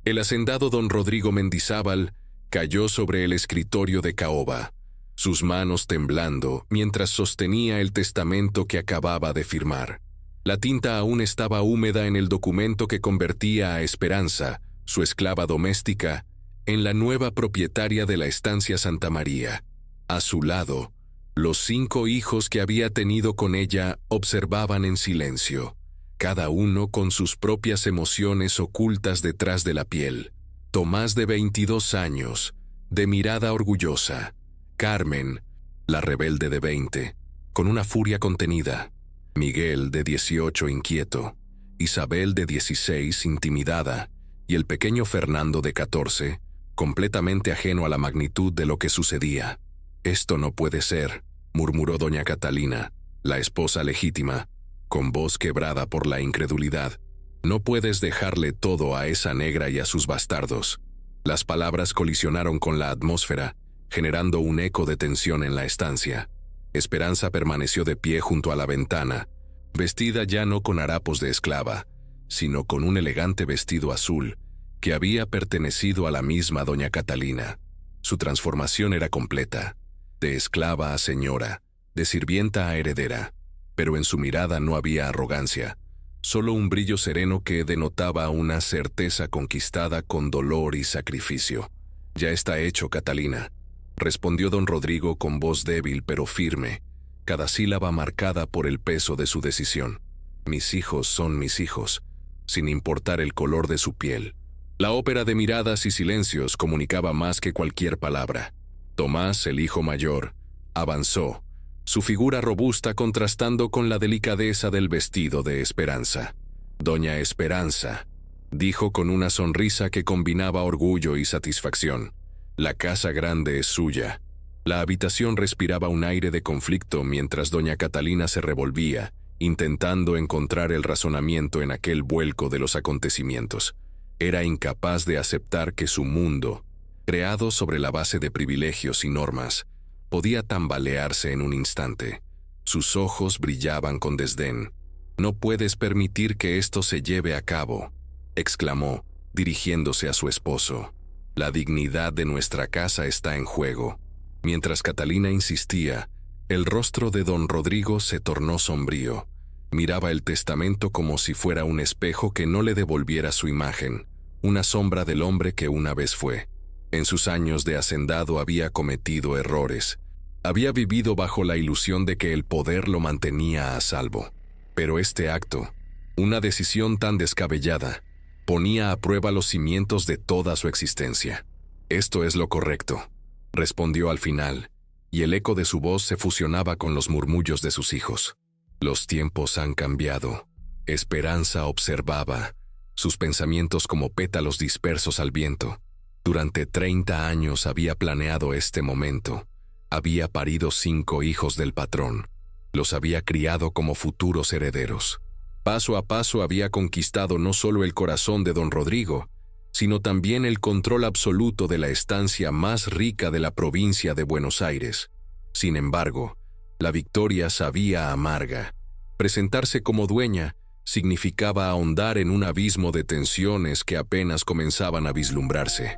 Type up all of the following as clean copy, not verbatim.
El hacendado don Rodrigo Mendizábal cayó sobre el escritorio de caoba, sus manos temblando mientras sostenía el testamento que acababa de firmar. La tinta aún estaba húmeda en el documento que convertía a Esperanza, su esclava doméstica, en la nueva propietaria de la estancia Santa María. A su lado, los 5 hijos que había tenido con ella observaban en silencio, cada uno con sus propias emociones ocultas detrás de la piel. Tomás, de 22 años, de mirada orgullosa. Carmen, la rebelde de 20, con una furia contenida. Miguel, de 18, inquieto. Isabel, de 16, intimidada. Y el pequeño Fernando, de 14, completamente ajeno a la magnitud de lo que sucedía. «Esto no puede ser», murmuró doña Catalina, la esposa legítima, con voz quebrada por la incredulidad. «No puedes dejarle todo a esa negra y a sus bastardos». Las palabras colisionaron con la atmósfera, generando un eco de tensión en la estancia. Esperanza permaneció de pie junto a la ventana, vestida ya no con harapos de esclava, sino con un elegante vestido azul que había pertenecido a la misma doña Catalina. Su transformación era completa, de esclava a señora, de sirvienta a heredera, pero en su mirada no había arrogancia, solo un brillo sereno que denotaba una certeza conquistada con dolor y sacrificio. «Ya está hecho, Catalina», respondió don Rodrigo con voz débil pero firme, cada sílaba marcada por el peso de su decisión. «Mis hijos son mis hijos, sin importar el color de su piel». La ópera de miradas y silencios comunicaba más que cualquier palabra. Tomás, el hijo mayor, avanzó, su figura robusta contrastando con la delicadeza del vestido de Esperanza. «Doña Esperanza», dijo con una sonrisa que combinaba orgullo y satisfacción, «la casa grande es suya». La habitación respiraba un aire de conflicto mientras doña Catalina se revolvía, intentando encontrar el razonamiento en aquel vuelco de los acontecimientos. Era incapaz de aceptar que su mundo, creado sobre la base de privilegios y normas, podía tambalearse en un instante. Sus ojos brillaban con desdén. «No puedes permitir que esto se lleve a cabo», exclamó, dirigiéndose a su esposo. «La dignidad de nuestra casa está en juego». Mientras Catalina insistía, el rostro de don Rodrigo se tornó sombrío. Miraba el testamento como si fuera un espejo que no le devolviera su imagen, una sombra del hombre que una vez fue. En sus años de hacendado había cometido errores. Había vivido bajo la ilusión de que el poder lo mantenía a salvo. Pero este acto, una decisión tan descabellada, ponía a prueba los cimientos de toda su existencia. «Esto es lo correcto», respondió al final, y el eco de su voz se fusionaba con los murmullos de sus hijos. «Los tiempos han cambiado». Esperanza observaba, sus pensamientos como pétalos dispersos al viento. Durante 30 años había planeado este momento. Había parido 5 hijos del patrón. Los había criado como futuros herederos. Paso a paso había conquistado no solo el corazón de don Rodrigo, sino también el control absoluto de la estancia más rica de la provincia de Buenos Aires. Sin embargo, la victoria sabía amarga. Presentarse como dueña significaba ahondar en un abismo de tensiones que apenas comenzaban a vislumbrarse.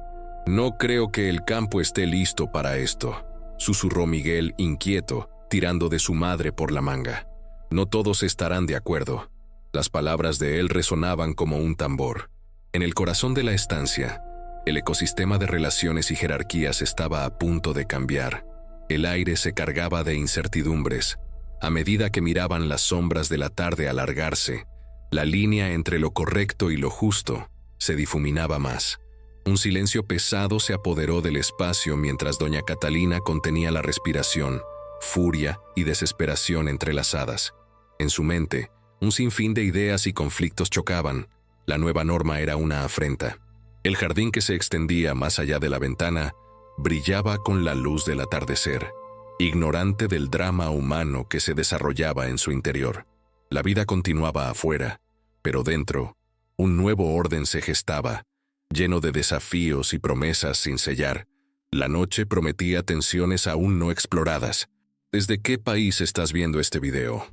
«No creo que el campo esté listo para esto», susurró Miguel, inquieto, tirando de su madre por la manga. «No todos estarán de acuerdo». Las palabras de él resonaban como un tambor. En el corazón de la estancia, el ecosistema de relaciones y jerarquías estaba a punto de cambiar. El aire se cargaba de incertidumbres. A medida que miraban las sombras de la tarde alargarse, la línea entre lo correcto y lo justo se difuminaba más. Un silencio pesado se apoderó del espacio mientras doña Catalina contenía la respiración, furia y desesperación entrelazadas. En su mente, un sinfín de ideas y conflictos chocaban. La nueva norma era una afrenta. El jardín que se extendía más allá de la ventana brillaba con la luz del atardecer, ignorante del drama humano que se desarrollaba en su interior. La vida continuaba afuera, pero dentro, un nuevo orden se gestaba, lleno de desafíos y promesas sin sellar. La noche prometía tensiones aún no exploradas. ¿Desde qué país estás viendo este video?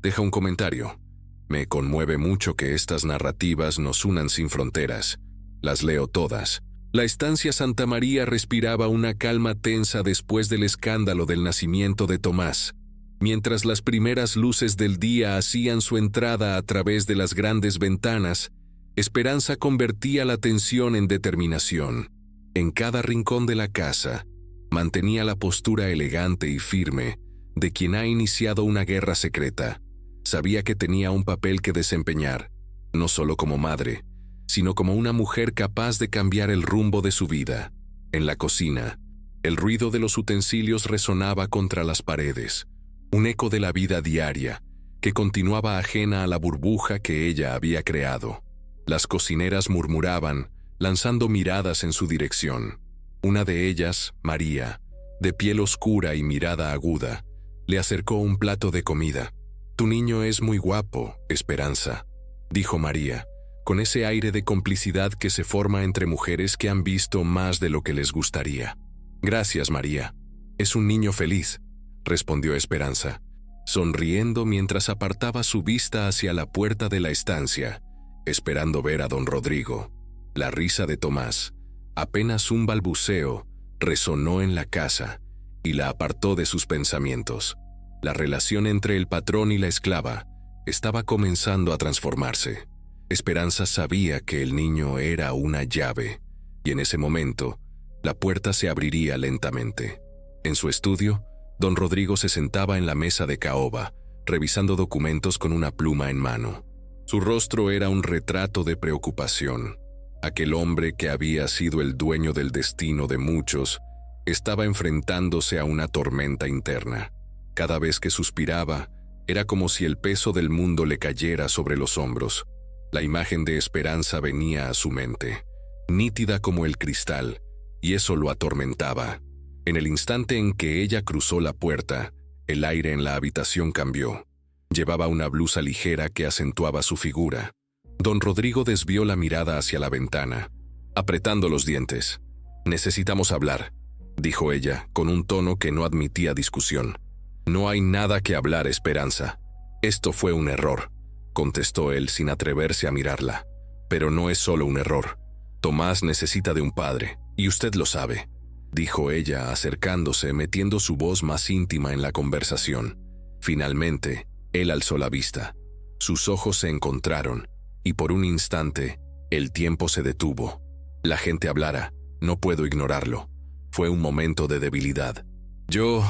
Deja un comentario. Me conmueve mucho que estas narrativas nos unan sin fronteras, Las leo todas. La estancia Santa María respiraba una calma tensa después del escándalo del nacimiento de Tomás. Mientras las primeras luces del día hacían su entrada a través de las grandes ventanas, Esperanza convertía la tensión en determinación. En cada rincón de la casa, mantenía la postura elegante y firme de quien ha iniciado una guerra secreta. Sabía que tenía un papel que desempeñar, no solo como madre, sino como una mujer capaz de cambiar el rumbo de su vida. En la cocina, el ruido de los utensilios resonaba contra las paredes, un eco de la vida diaria que continuaba ajena a la burbuja que ella había creado. Las cocineras murmuraban, lanzando miradas en su dirección. Una de ellas, María, de piel oscura y mirada aguda, le acercó un plato de comida. «Tu niño es muy guapo, Esperanza», dijo María, con ese aire de complicidad que se forma entre mujeres que han visto más de lo que les gustaría. «Gracias, María. Es un niño feliz», respondió Esperanza, sonriendo mientras apartaba su vista hacia la puerta de la estancia, esperando ver a don Rodrigo. La risa de Tomás, apenas un balbuceo, resonó en la casa y la apartó de sus pensamientos. La relación entre el patrón y la esclava estaba comenzando a transformarse. Esperanza sabía que el niño era una llave, y en ese momento, la puerta se abriría lentamente. En su estudio, don Rodrigo se sentaba en la mesa de caoba, revisando documentos con una pluma en mano. Su rostro era un retrato de preocupación. Aquel hombre que había sido el dueño del destino de muchos, estaba enfrentándose a una tormenta interna. Cada vez que suspiraba, era como si el peso del mundo le cayera sobre los hombros. La imagen de Esperanza venía a su mente, nítida como el cristal, y eso lo atormentaba. En el instante en que ella cruzó la puerta, el aire en la habitación cambió. Llevaba una blusa ligera que acentuaba su figura. Don Rodrigo desvió la mirada hacia la ventana, apretando los dientes. «Necesitamos hablar», dijo ella, con un tono que no admitía discusión. «No hay nada que hablar, Esperanza. Esto fue un error», contestó él sin atreverse a mirarla. «Pero no es solo un error. Tomás necesita de un padre, y usted lo sabe», dijo ella, acercándose, metiendo su voz más íntima en la conversación. Finalmente, él alzó la vista. Sus ojos se encontraron, y por un instante, el tiempo se detuvo. La gente hablara, no puedo ignorarlo. Fue un momento de debilidad. «Yo»,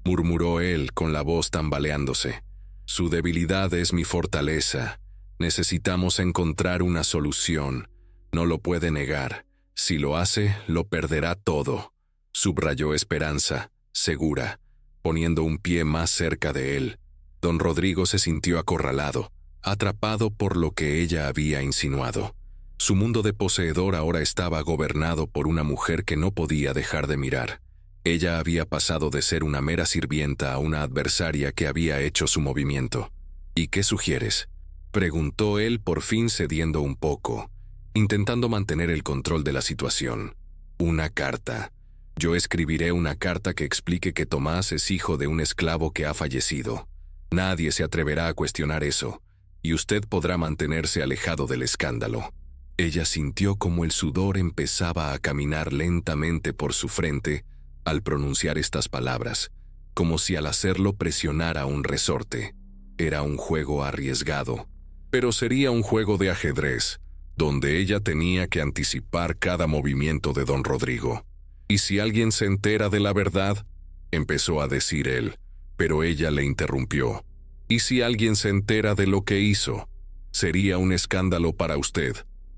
murmuró él con la voz tambaleándose, «su debilidad es mi fortaleza. Necesitamos encontrar una solución. No lo puede negar. Si lo hace, lo perderá todo», subrayó Esperanza, segura, poniendo un pie más cerca de él. Don Rodrigo se sintió acorralado, atrapado por lo que ella había insinuado. Su mundo de poseedor ahora estaba gobernado por una mujer que no podía dejar de mirar. Ella había pasado de ser una mera sirvienta a una adversaria que había hecho su movimiento. «¿Y qué sugieres?», preguntó él, por fin cediendo un poco, intentando mantener el control de la situación. «Una carta. Yo escribiré una carta que explique que Tomás es hijo de un esclavo que ha fallecido. Nadie se atreverá a cuestionar eso, y usted podrá mantenerse alejado del escándalo». Ella sintió como el sudor empezaba a caminar lentamente por su frente al pronunciar estas palabras, como si al hacerlo presionara un resorte. Era un juego arriesgado, pero sería un juego de ajedrez, donde ella tenía que anticipar cada movimiento de don Rodrigo. «¿Y si alguien se entera de la verdad?», empezó a decir él, pero ella le interrumpió. «¿Y si alguien se entera de lo que hizo? Sería un escándalo para usted,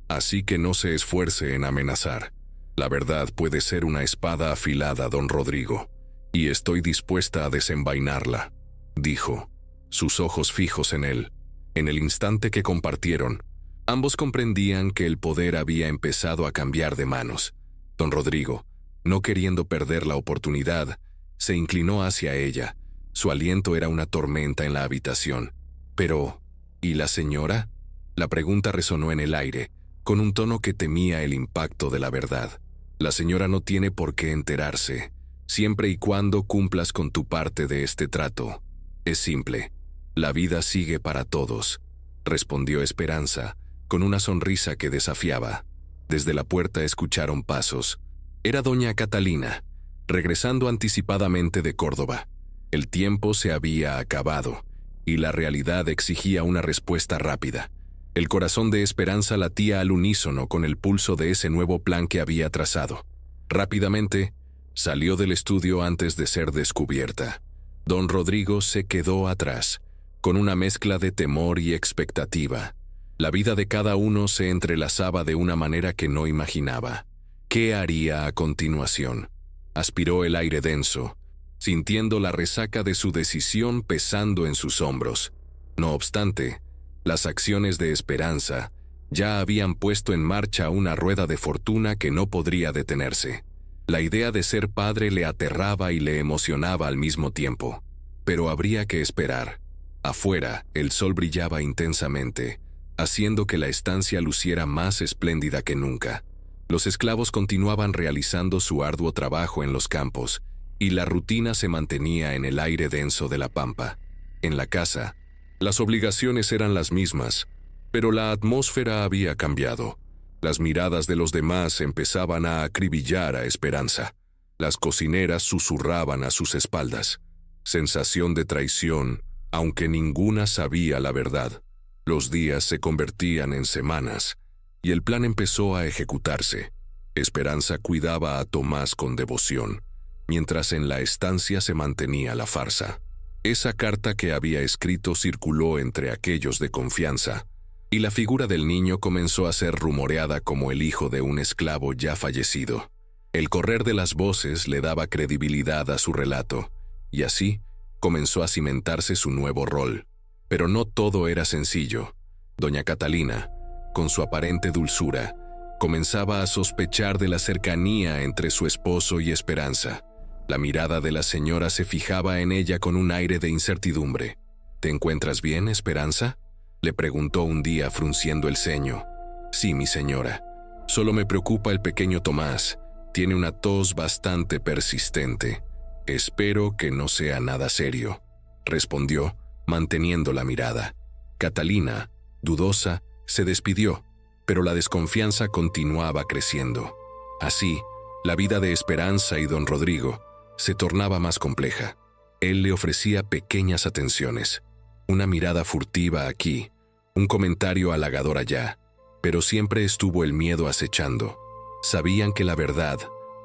así que no se esfuerce en amenazar. La verdad puede ser una espada afilada, don Rodrigo, y estoy dispuesta a desenvainarla», dijo, sus ojos fijos en él. En el instante que compartieron, ambos comprendían que el poder había empezado a cambiar de manos. Don Rodrigo, no queriendo perder la oportunidad, se inclinó hacia ella. Su aliento era una tormenta en la habitación. «Pero, ¿y la señora?», la pregunta resonó en el aire, con un tono que temía el impacto de la verdad. «La señora no tiene por qué enterarse, siempre y cuando cumplas con tu parte de este trato. Es simple. La vida sigue para todos», respondió Esperanza, con una sonrisa que desafiaba. Desde la puerta escucharon pasos. Era doña Catalina, regresando anticipadamente de Córdoba. El tiempo se había acabado, y la realidad exigía una respuesta rápida. El corazón de Esperanza latía al unísono con el pulso de ese nuevo plan que había trazado. Rápidamente, salió del estudio antes de ser descubierta. Don Rodrigo se quedó atrás, con una mezcla de temor y expectativa. La vida de cada uno se entrelazaba de una manera que no imaginaba. ¿Qué haría a continuación? Aspiró el aire denso, sintiendo la resaca de su decisión pesando en sus hombros. No obstante, las acciones de Esperanza ya habían puesto en marcha una rueda de fortuna que no podría detenerse. La idea de ser padre le aterraba y le emocionaba al mismo tiempo. Pero habría que esperar. Afuera, el sol brillaba intensamente, haciendo que la estancia luciera más espléndida que nunca. Los esclavos continuaban realizando su arduo trabajo en los campos, y la rutina se mantenía en el aire denso de la pampa. En la casa, las obligaciones eran las mismas, pero la atmósfera había cambiado. Las miradas de los demás empezaban a acribillar a Esperanza. Las cocineras susurraban a sus espaldas. Sensación de traición, aunque ninguna sabía la verdad. Los días se convertían en semanas, y el plan empezó a ejecutarse. Esperanza cuidaba a Tomás con devoción, mientras en la estancia se mantenía la farsa. Esa carta que había escrito circuló entre aquellos de confianza, y la figura del niño comenzó a ser rumoreada como el hijo de un esclavo ya fallecido. El correr de las voces le daba credibilidad a su relato, y así comenzó a cimentarse su nuevo rol. Pero no todo era sencillo. Doña Catalina, con su aparente dulzura, comenzaba a sospechar de la cercanía entre su esposo y Esperanza. La mirada de la señora se fijaba en ella con un aire de incertidumbre. ¿Te encuentras bien, Esperanza?, le preguntó un día frunciendo el ceño. Sí, mi señora. Solo me preocupa el pequeño Tomás. Tiene una tos bastante persistente. Espero que no sea nada serio, respondió, manteniendo la mirada. Catalina, dudosa, se despidió, pero la desconfianza continuaba creciendo. Así, la vida de Esperanza y don Rodrigo se tornaba más compleja. Él le ofrecía pequeñas atenciones, una mirada furtiva aquí, un comentario halagador allá, pero siempre estuvo el miedo acechando. Sabían que la verdad,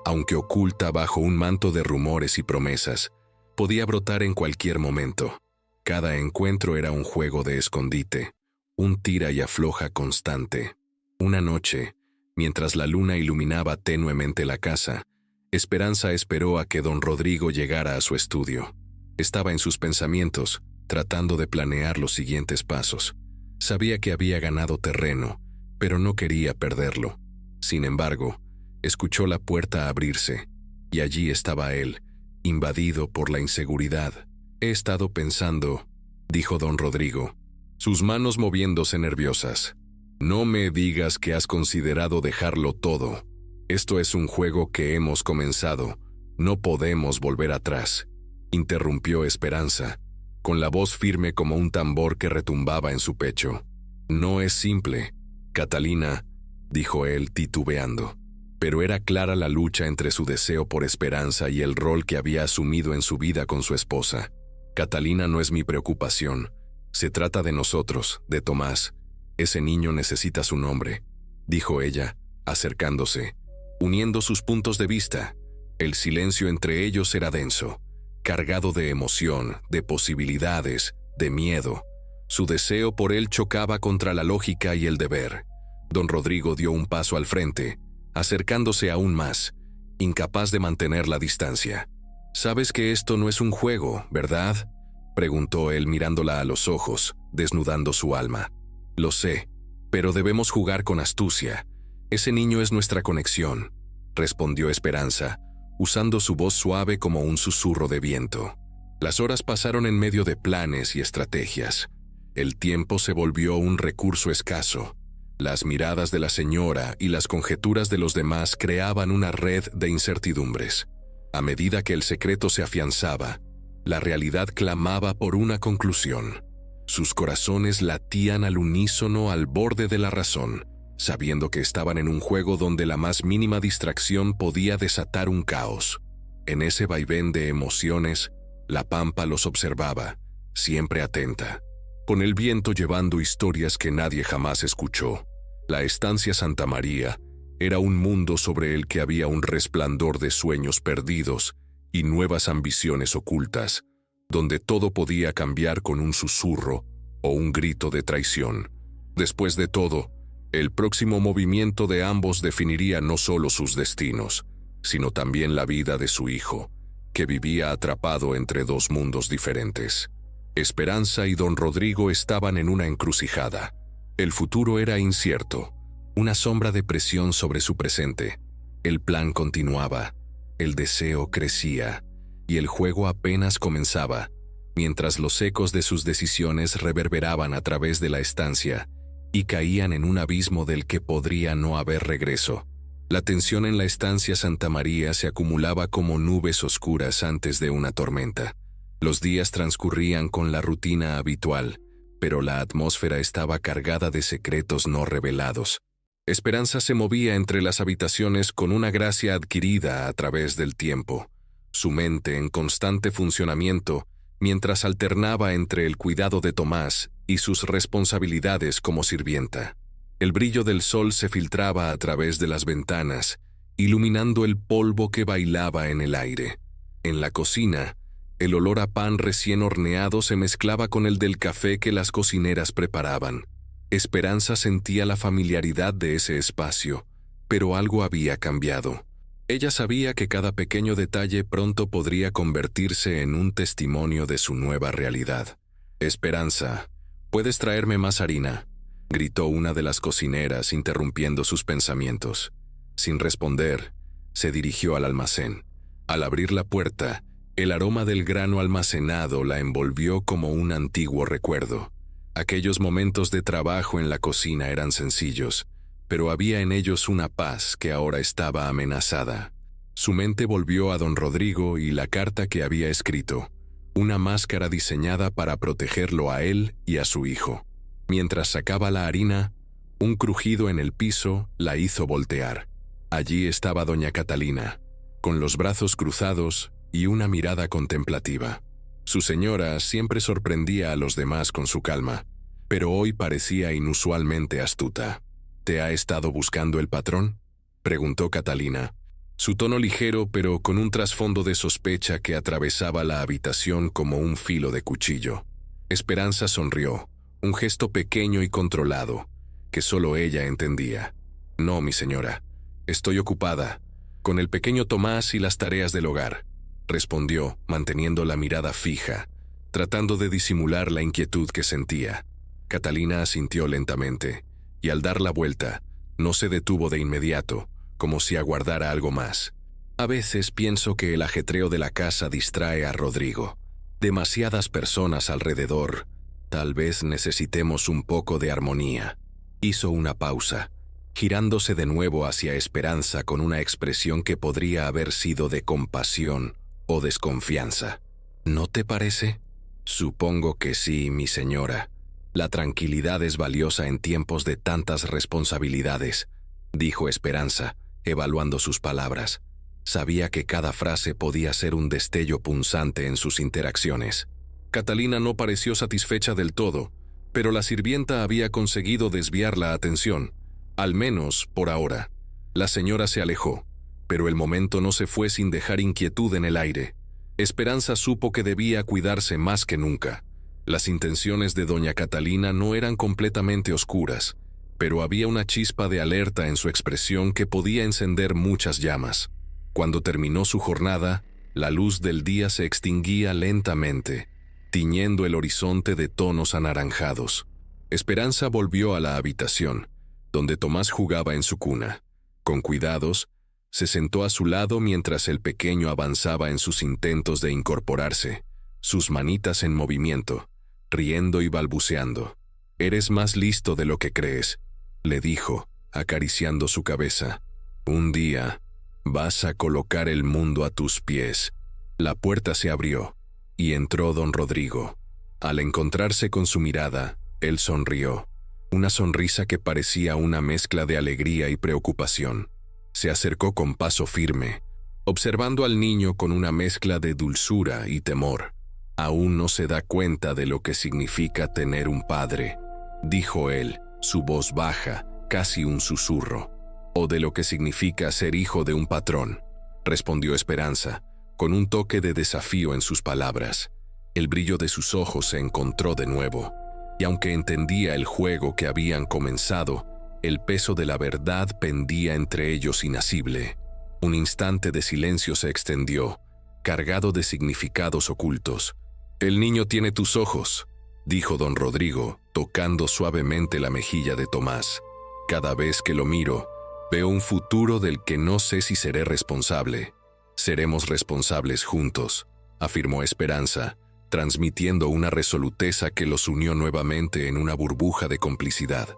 aunque oculta bajo un manto de rumores y promesas, podía brotar en cualquier momento. Cada encuentro era un juego de escondite, un tira y afloja constante. Una noche, mientras la luna iluminaba tenuemente la casa, Esperanza esperó a que don Rodrigo llegara a su estudio. Estaba en sus pensamientos, tratando de planear los siguientes pasos. Sabía que había ganado terreno, pero no quería perderlo. Sin embargo, escuchó la puerta abrirse, y allí estaba él, invadido por la inseguridad. He estado pensando, dijo don Rodrigo, sus manos moviéndose nerviosas. No me digas que has considerado dejarlo todo. Esto es un juego que hemos comenzado. No podemos volver atrás, interrumpió Esperanza, con la voz firme como un tambor que retumbaba en su pecho. No es simple, Catalina, dijo él titubeando, pero era clara la lucha entre su deseo por Esperanza y el rol que había asumido en su vida con su esposa. Catalina no es mi preocupación. Se trata de nosotros, de Tomás. Ese niño necesita su nombre, dijo ella, acercándose, uniendo sus puntos de vista. El silencio entre ellos era denso, cargado de emoción, de posibilidades, de miedo. Su deseo por él chocaba contra la lógica y el deber. Don Rodrigo dio un paso al frente, acercándose aún más, incapaz de mantener la distancia. «Sabes que esto no es un juego, ¿verdad?», preguntó él mirándola a los ojos, desnudando su alma. «Lo sé, pero debemos jugar con astucia. Ese niño es nuestra conexión», respondió Esperanza, usando su voz suave como un susurro de viento. Las horas pasaron en medio de planes y estrategias. El tiempo se volvió un recurso escaso. Las miradas de la señora y las conjeturas de los demás creaban una red de incertidumbres. A medida que el secreto se afianzaba, la realidad clamaba por una conclusión. Sus corazones latían al unísono al borde de la razón, sabiendo que estaban en un juego donde la más mínima distracción podía desatar un caos. En ese vaivén de emociones, la pampa los observaba, siempre atenta, con el viento llevando historias que nadie jamás escuchó. La estancia Santa María era un mundo sobre el que había un resplandor de sueños perdidos y nuevas ambiciones ocultas, donde todo podía cambiar con un susurro o un grito de traición. Después de todo, el próximo movimiento de ambos definiría no solo sus destinos, sino también la vida de su hijo, que vivía atrapado entre dos mundos diferentes. Esperanza y don Rodrigo estaban en una encrucijada. El futuro era incierto, una sombra de presión sobre su presente. El plan continuaba, el deseo crecía, y el juego apenas comenzaba, mientras los ecos de sus decisiones reverberaban a través de la estancia y caían en un abismo del que podría no haber regreso. La tensión en la estancia Santa María se acumulaba como nubes oscuras antes de una tormenta. Los días transcurrían con la rutina habitual, pero la atmósfera estaba cargada de secretos no revelados. Esperanza se movía entre las habitaciones con una gracia adquirida a través del tiempo, su mente en constante funcionamiento, mientras alternaba entre el cuidado de Tomás y sus responsabilidades como sirvienta. El brillo del sol se filtraba a través de las ventanas, iluminando el polvo que bailaba en el aire. En la cocina, el olor a pan recién horneado se mezclaba con el del café que las cocineras preparaban. Esperanza sentía la familiaridad de ese espacio, pero algo había cambiado. Ella sabía que cada pequeño detalle pronto podría convertirse en un testimonio de su nueva realidad. «Esperanza, ¿puedes traerme más harina?», gritó una de las cocineras, interrumpiendo sus pensamientos. Sin responder, se dirigió al almacén. Al abrir la puerta, el aroma del grano almacenado la envolvió como un antiguo recuerdo. Aquellos momentos de trabajo en la cocina eran sencillos, pero había en ellos una paz que ahora estaba amenazada. Su mente volvió a don Rodrigo y la carta que había escrito, una máscara diseñada para protegerlo a él y a su hijo. Mientras sacaba la harina, un crujido en el piso la hizo voltear. Allí estaba doña Catalina, con los brazos cruzados y una mirada contemplativa. Su señora siempre sorprendía a los demás con su calma, pero hoy parecía inusualmente astuta. «¿Te ha estado buscando el patrón?», preguntó Catalina, su tono ligero pero con un trasfondo de sospecha que atravesaba la habitación como un filo de cuchillo. Esperanza sonrió, un gesto pequeño y controlado, que solo ella entendía. «No, mi señora, estoy ocupada, con el pequeño Tomás y las tareas del hogar», respondió, manteniendo la mirada fija, tratando de disimular la inquietud que sentía. Catalina asintió lentamente, y al dar la vuelta, no se detuvo de inmediato, como si aguardara algo más. «A veces pienso que el ajetreo de la casa distrae a Rodrigo. Demasiadas personas alrededor. Tal vez necesitemos un poco de armonía». Hizo una pausa, girándose de nuevo hacia Esperanza con una expresión que podría haber sido de compasión o desconfianza. «¿No te parece?». «Supongo que sí, mi señora. La tranquilidad es valiosa en tiempos de tantas responsabilidades», dijo Esperanza, evaluando sus palabras. Sabía que cada frase podía ser un destello punzante en sus interacciones. Catalina no pareció satisfecha del todo, pero la sirvienta había conseguido desviar la atención, al menos por ahora. La señora se alejó, pero el momento no se fue sin dejar inquietud en el aire. Esperanza supo que debía cuidarse más que nunca. Las intenciones de doña Catalina no eran completamente oscuras, pero había una chispa de alerta en su expresión que podía encender muchas llamas. Cuando terminó su jornada, la luz del día se extinguía lentamente, tiñendo el horizonte de tonos anaranjados. Esperanza volvió a la habitación, donde Tomás jugaba en su cuna. Con cuidados, se sentó a su lado mientras el pequeño avanzaba en sus intentos de incorporarse, sus manitas en movimiento, riendo y balbuceando. «Eres más listo de lo que crees», le dijo, acariciando su cabeza. «Un día vas a colocar el mundo a tus pies». La puerta se abrió, y entró don Rodrigo. Al encontrarse con su mirada, él sonrió, una sonrisa que parecía una mezcla de alegría y preocupación. Se acercó con paso firme, observando al niño con una mezcla de dulzura y temor. «Aún no se da cuenta de lo que significa tener un padre», dijo él, su voz baja, casi un susurro. «O de lo que significa ser hijo de un patrón», respondió Esperanza, con un toque de desafío en sus palabras. El brillo de sus ojos se encontró de nuevo, y aunque entendía el juego que habían comenzado, el peso de la verdad pendía entre ellos inasible. Un instante de silencio se extendió, cargado de significados ocultos. «El niño tiene tus ojos», dijo don Rodrigo, tocando suavemente la mejilla de Tomás. «Cada vez que lo miro, veo un futuro del que no sé si seré responsable». «Seremos responsables juntos», afirmó Esperanza, transmitiendo una resoluteza que los unió nuevamente en una burbuja de complicidad.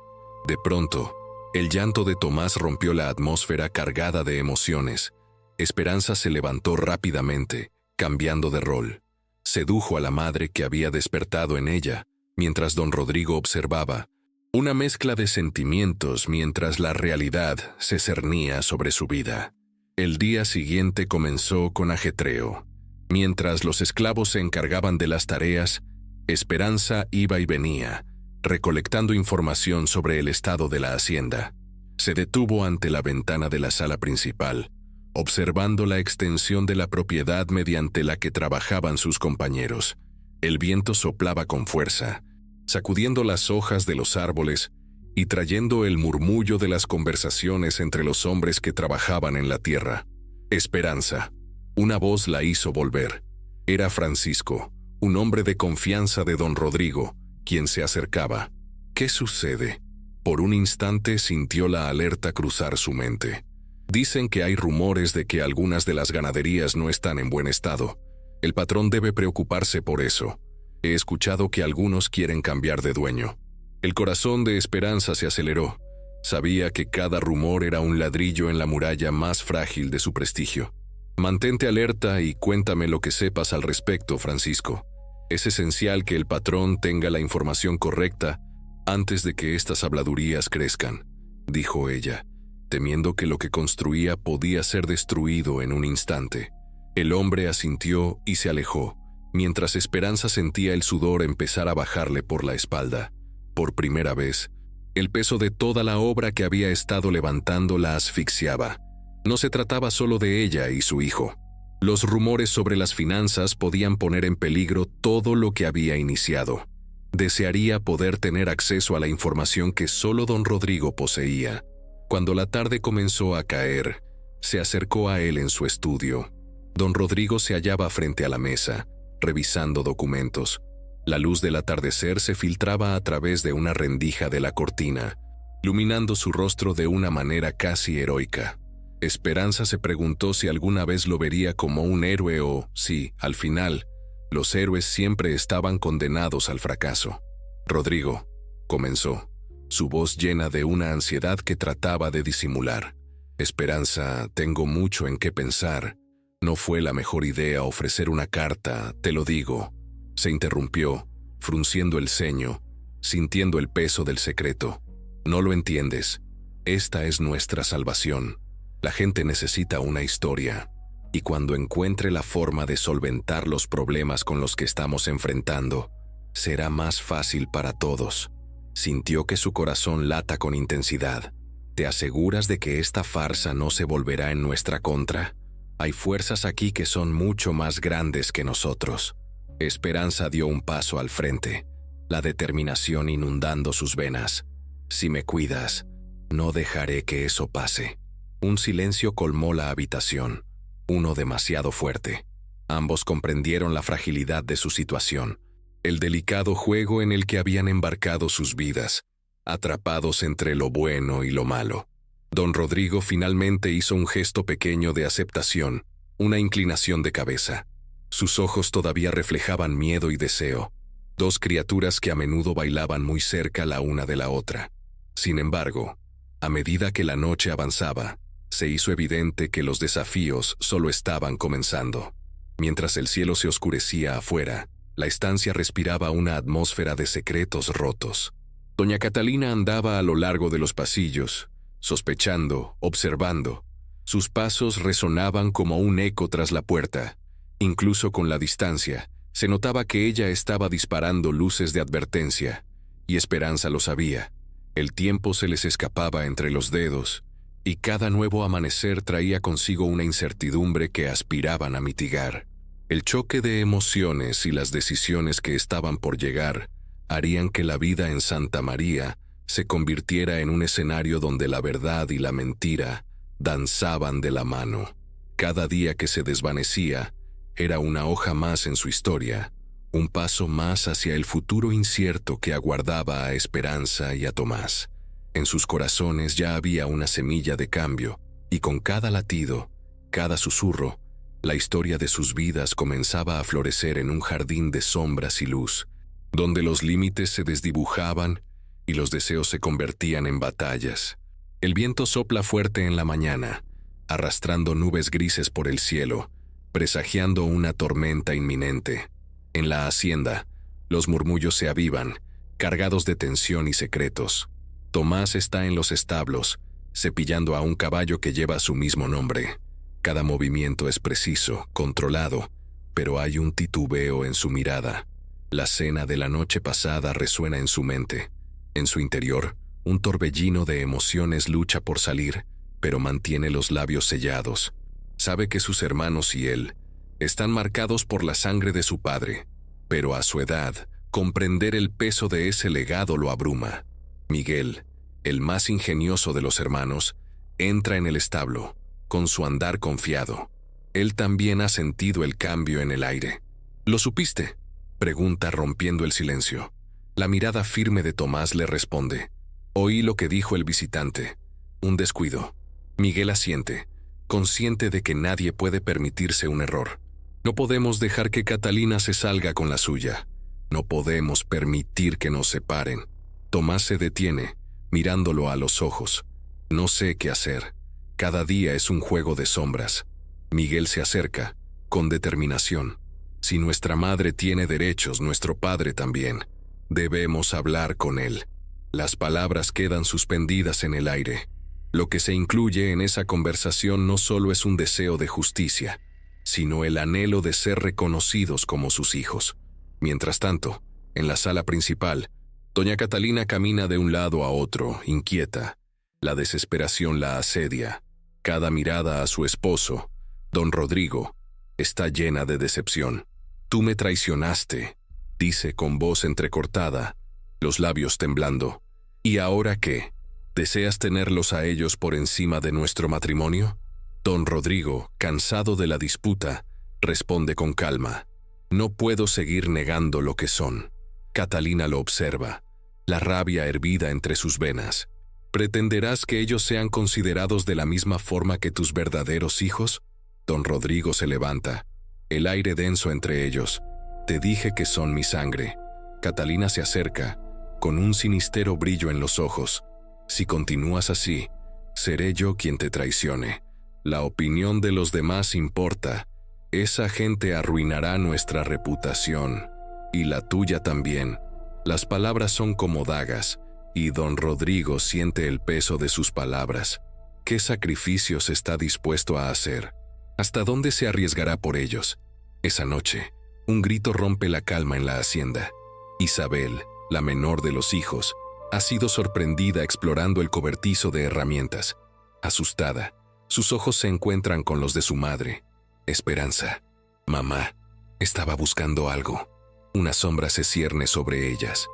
De pronto, el llanto de Tomás rompió la atmósfera cargada de emociones. Esperanza se levantó rápidamente, cambiando de rol. Sedujo a la madre que había despertado en ella, mientras don Rodrigo observaba, una mezcla de sentimientos mientras la realidad se cernía sobre su vida. El día siguiente comenzó con ajetreo. Mientras los esclavos se encargaban de las tareas, Esperanza iba y venía, recolectando información sobre el estado de la hacienda. Se detuvo ante la ventana de la sala principal, observando la extensión de la propiedad mediante la que trabajaban sus compañeros. El viento soplaba con fuerza, sacudiendo las hojas de los árboles y trayendo el murmullo de las conversaciones entre los hombres que trabajaban en la tierra. Esperanza. Una voz la hizo volver. Era Francisco, un hombre de confianza de don Rodrigo, quien se acercaba. «¿Qué sucede?». Por un instante sintió la alerta cruzar su mente. «Dicen que hay rumores de que algunas de las ganaderías no están en buen estado. El patrón debe preocuparse por eso. He escuchado que algunos quieren cambiar de dueño». El corazón de Esperanza se aceleró. Sabía que cada rumor era un ladrillo en la muralla más frágil de su prestigio. «Mantente alerta y cuéntame lo que sepas al respecto, Francisco. Es esencial que el patrón tenga la información correcta antes de que estas habladurías crezcan», dijo ella, temiendo que lo que construía podía ser destruido en un instante. El hombre asintió y se alejó, mientras Esperanza sentía el sudor empezar a bajarle por la espalda. Por primera vez, el peso de toda la obra que había estado levantando la asfixiaba. No se trataba solo de ella y su hijo. Los rumores sobre las finanzas podían poner en peligro todo lo que había iniciado. Desearía poder tener acceso a la información que solo don Rodrigo poseía. Cuando la tarde comenzó a caer, se acercó a él en su estudio. Don Rodrigo se hallaba frente a la mesa, revisando documentos. La luz del atardecer se filtraba a través de una rendija de la cortina, iluminando su rostro de una manera casi heroica. Esperanza se preguntó si alguna vez lo vería como un héroe o si, al final, los héroes siempre estaban condenados al fracaso. «Rodrigo», comenzó, su voz llena de una ansiedad que trataba de disimular. «Esperanza, tengo mucho en qué pensar. No fue la mejor idea ofrecer una carta, te lo digo». Se interrumpió, frunciendo el ceño, sintiendo el peso del secreto. «No lo entiendes. Esta es nuestra salvación. La gente necesita una historia, y cuando encuentre la forma de solventar los problemas con los que estamos enfrentando, será más fácil para todos». Sintió que su corazón lata con intensidad. «¿Te aseguras de que esta farsa no se volverá en nuestra contra? Hay fuerzas aquí que son mucho más grandes que nosotros». Esperanza dio un paso al frente, la determinación inundando sus venas. «Si me cuidas, no dejaré que eso pase». Un silencio colmó la habitación, uno demasiado fuerte. Ambos comprendieron la fragilidad de su situación, el delicado juego en el que habían embarcado sus vidas, atrapados entre lo bueno y lo malo. Don Rodrigo finalmente hizo un gesto pequeño de aceptación, una inclinación de cabeza. Sus ojos todavía reflejaban miedo y deseo, dos criaturas que a menudo bailaban muy cerca la una de la otra. Sin embargo, a medida que la noche avanzaba, se hizo evidente que los desafíos solo estaban comenzando. Mientras el cielo se oscurecía afuera, la estancia respiraba una atmósfera de secretos rotos. Doña Catalina andaba a lo largo de los pasillos, sospechando, observando. Sus pasos resonaban como un eco tras la puerta. Incluso con la distancia, se notaba que ella estaba disparando luces de advertencia, y Esperanza lo sabía. El tiempo se les escapaba entre los dedos, y cada nuevo amanecer traía consigo una incertidumbre que aspiraban a mitigar. El choque de emociones y las decisiones que estaban por llegar harían que la vida en Santa María se convirtiera en un escenario donde la verdad y la mentira danzaban de la mano. Cada día que se desvanecía era una hoja más en su historia, un paso más hacia el futuro incierto que aguardaba a Esperanza y a Tomás. En sus corazones ya había una semilla de cambio, y con cada latido, cada susurro, la historia de sus vidas comenzaba a florecer en un jardín de sombras y luz, donde los límites se desdibujaban y los deseos se convertían en batallas. El viento sopla fuerte en la mañana, arrastrando nubes grises por el cielo, presagiando una tormenta inminente. En la hacienda, los murmullos se avivan, cargados de tensión y secretos. Tomás está en los establos, cepillando a un caballo que lleva su mismo nombre. Cada movimiento es preciso, controlado, pero hay un titubeo en su mirada. La cena de la noche pasada resuena en su mente. En su interior, un torbellino de emociones lucha por salir, pero mantiene los labios sellados. Sabe que sus hermanos y él están marcados por la sangre de su padre, pero a su edad, comprender el peso de ese legado lo abruma. Miguel, el más ingenioso de los hermanos, entra en el establo, con su andar confiado. Él también ha sentido el cambio en el aire. ¿Lo supiste?, pregunta rompiendo el silencio. La mirada firme de Tomás le responde. Oí lo que dijo el visitante. Un descuido. Miguel asiente, consciente de que nadie puede permitirse un error. No podemos dejar que Catalina se salga con la suya. No podemos permitir que nos separen. Tomás se detiene, mirándolo a los ojos. No sé qué hacer. Cada día es un juego de sombras. Miguel se acerca, con determinación. Si nuestra madre tiene derechos, nuestro padre también. Debemos hablar con él. Las palabras quedan suspendidas en el aire. Lo que se incluye en esa conversación no solo es un deseo de justicia, sino el anhelo de ser reconocidos como sus hijos. Mientras tanto, en la sala principal, doña Catalina camina de un lado a otro, inquieta. La desesperación la asedia. Cada mirada a su esposo, don Rodrigo, está llena de decepción. Tú me traicionaste, dice con voz entrecortada, los labios temblando. ¿Y ahora qué? ¿Deseas tenerlos a ellos por encima de nuestro matrimonio? Don Rodrigo, cansado de la disputa, responde con calma. No puedo seguir negando lo que son. Catalina lo observa, la rabia hervida entre sus venas. ¿Pretenderás que ellos sean considerados de la misma forma que tus verdaderos hijos? Don Rodrigo se levanta, el aire denso entre ellos. Te dije que son mi sangre. Catalina se acerca, con un sinistero brillo en los ojos. Si continúas así, seré yo quien te traicione. La opinión de los demás importa. Esa gente arruinará nuestra reputación, y la tuya también. Las palabras son como dagas, y don Rodrigo siente el peso de sus palabras. ¿Qué sacrificios está dispuesto a hacer? ¿Hasta dónde se arriesgará por ellos? Esa noche, un grito rompe la calma en la hacienda. Isabel, la menor de los hijos, ha sido sorprendida explorando el cobertizo de herramientas. Asustada, sus ojos se encuentran con los de su madre. Esperanza. Mamá, estaba buscando algo. Una sombra se cierne sobre ellas.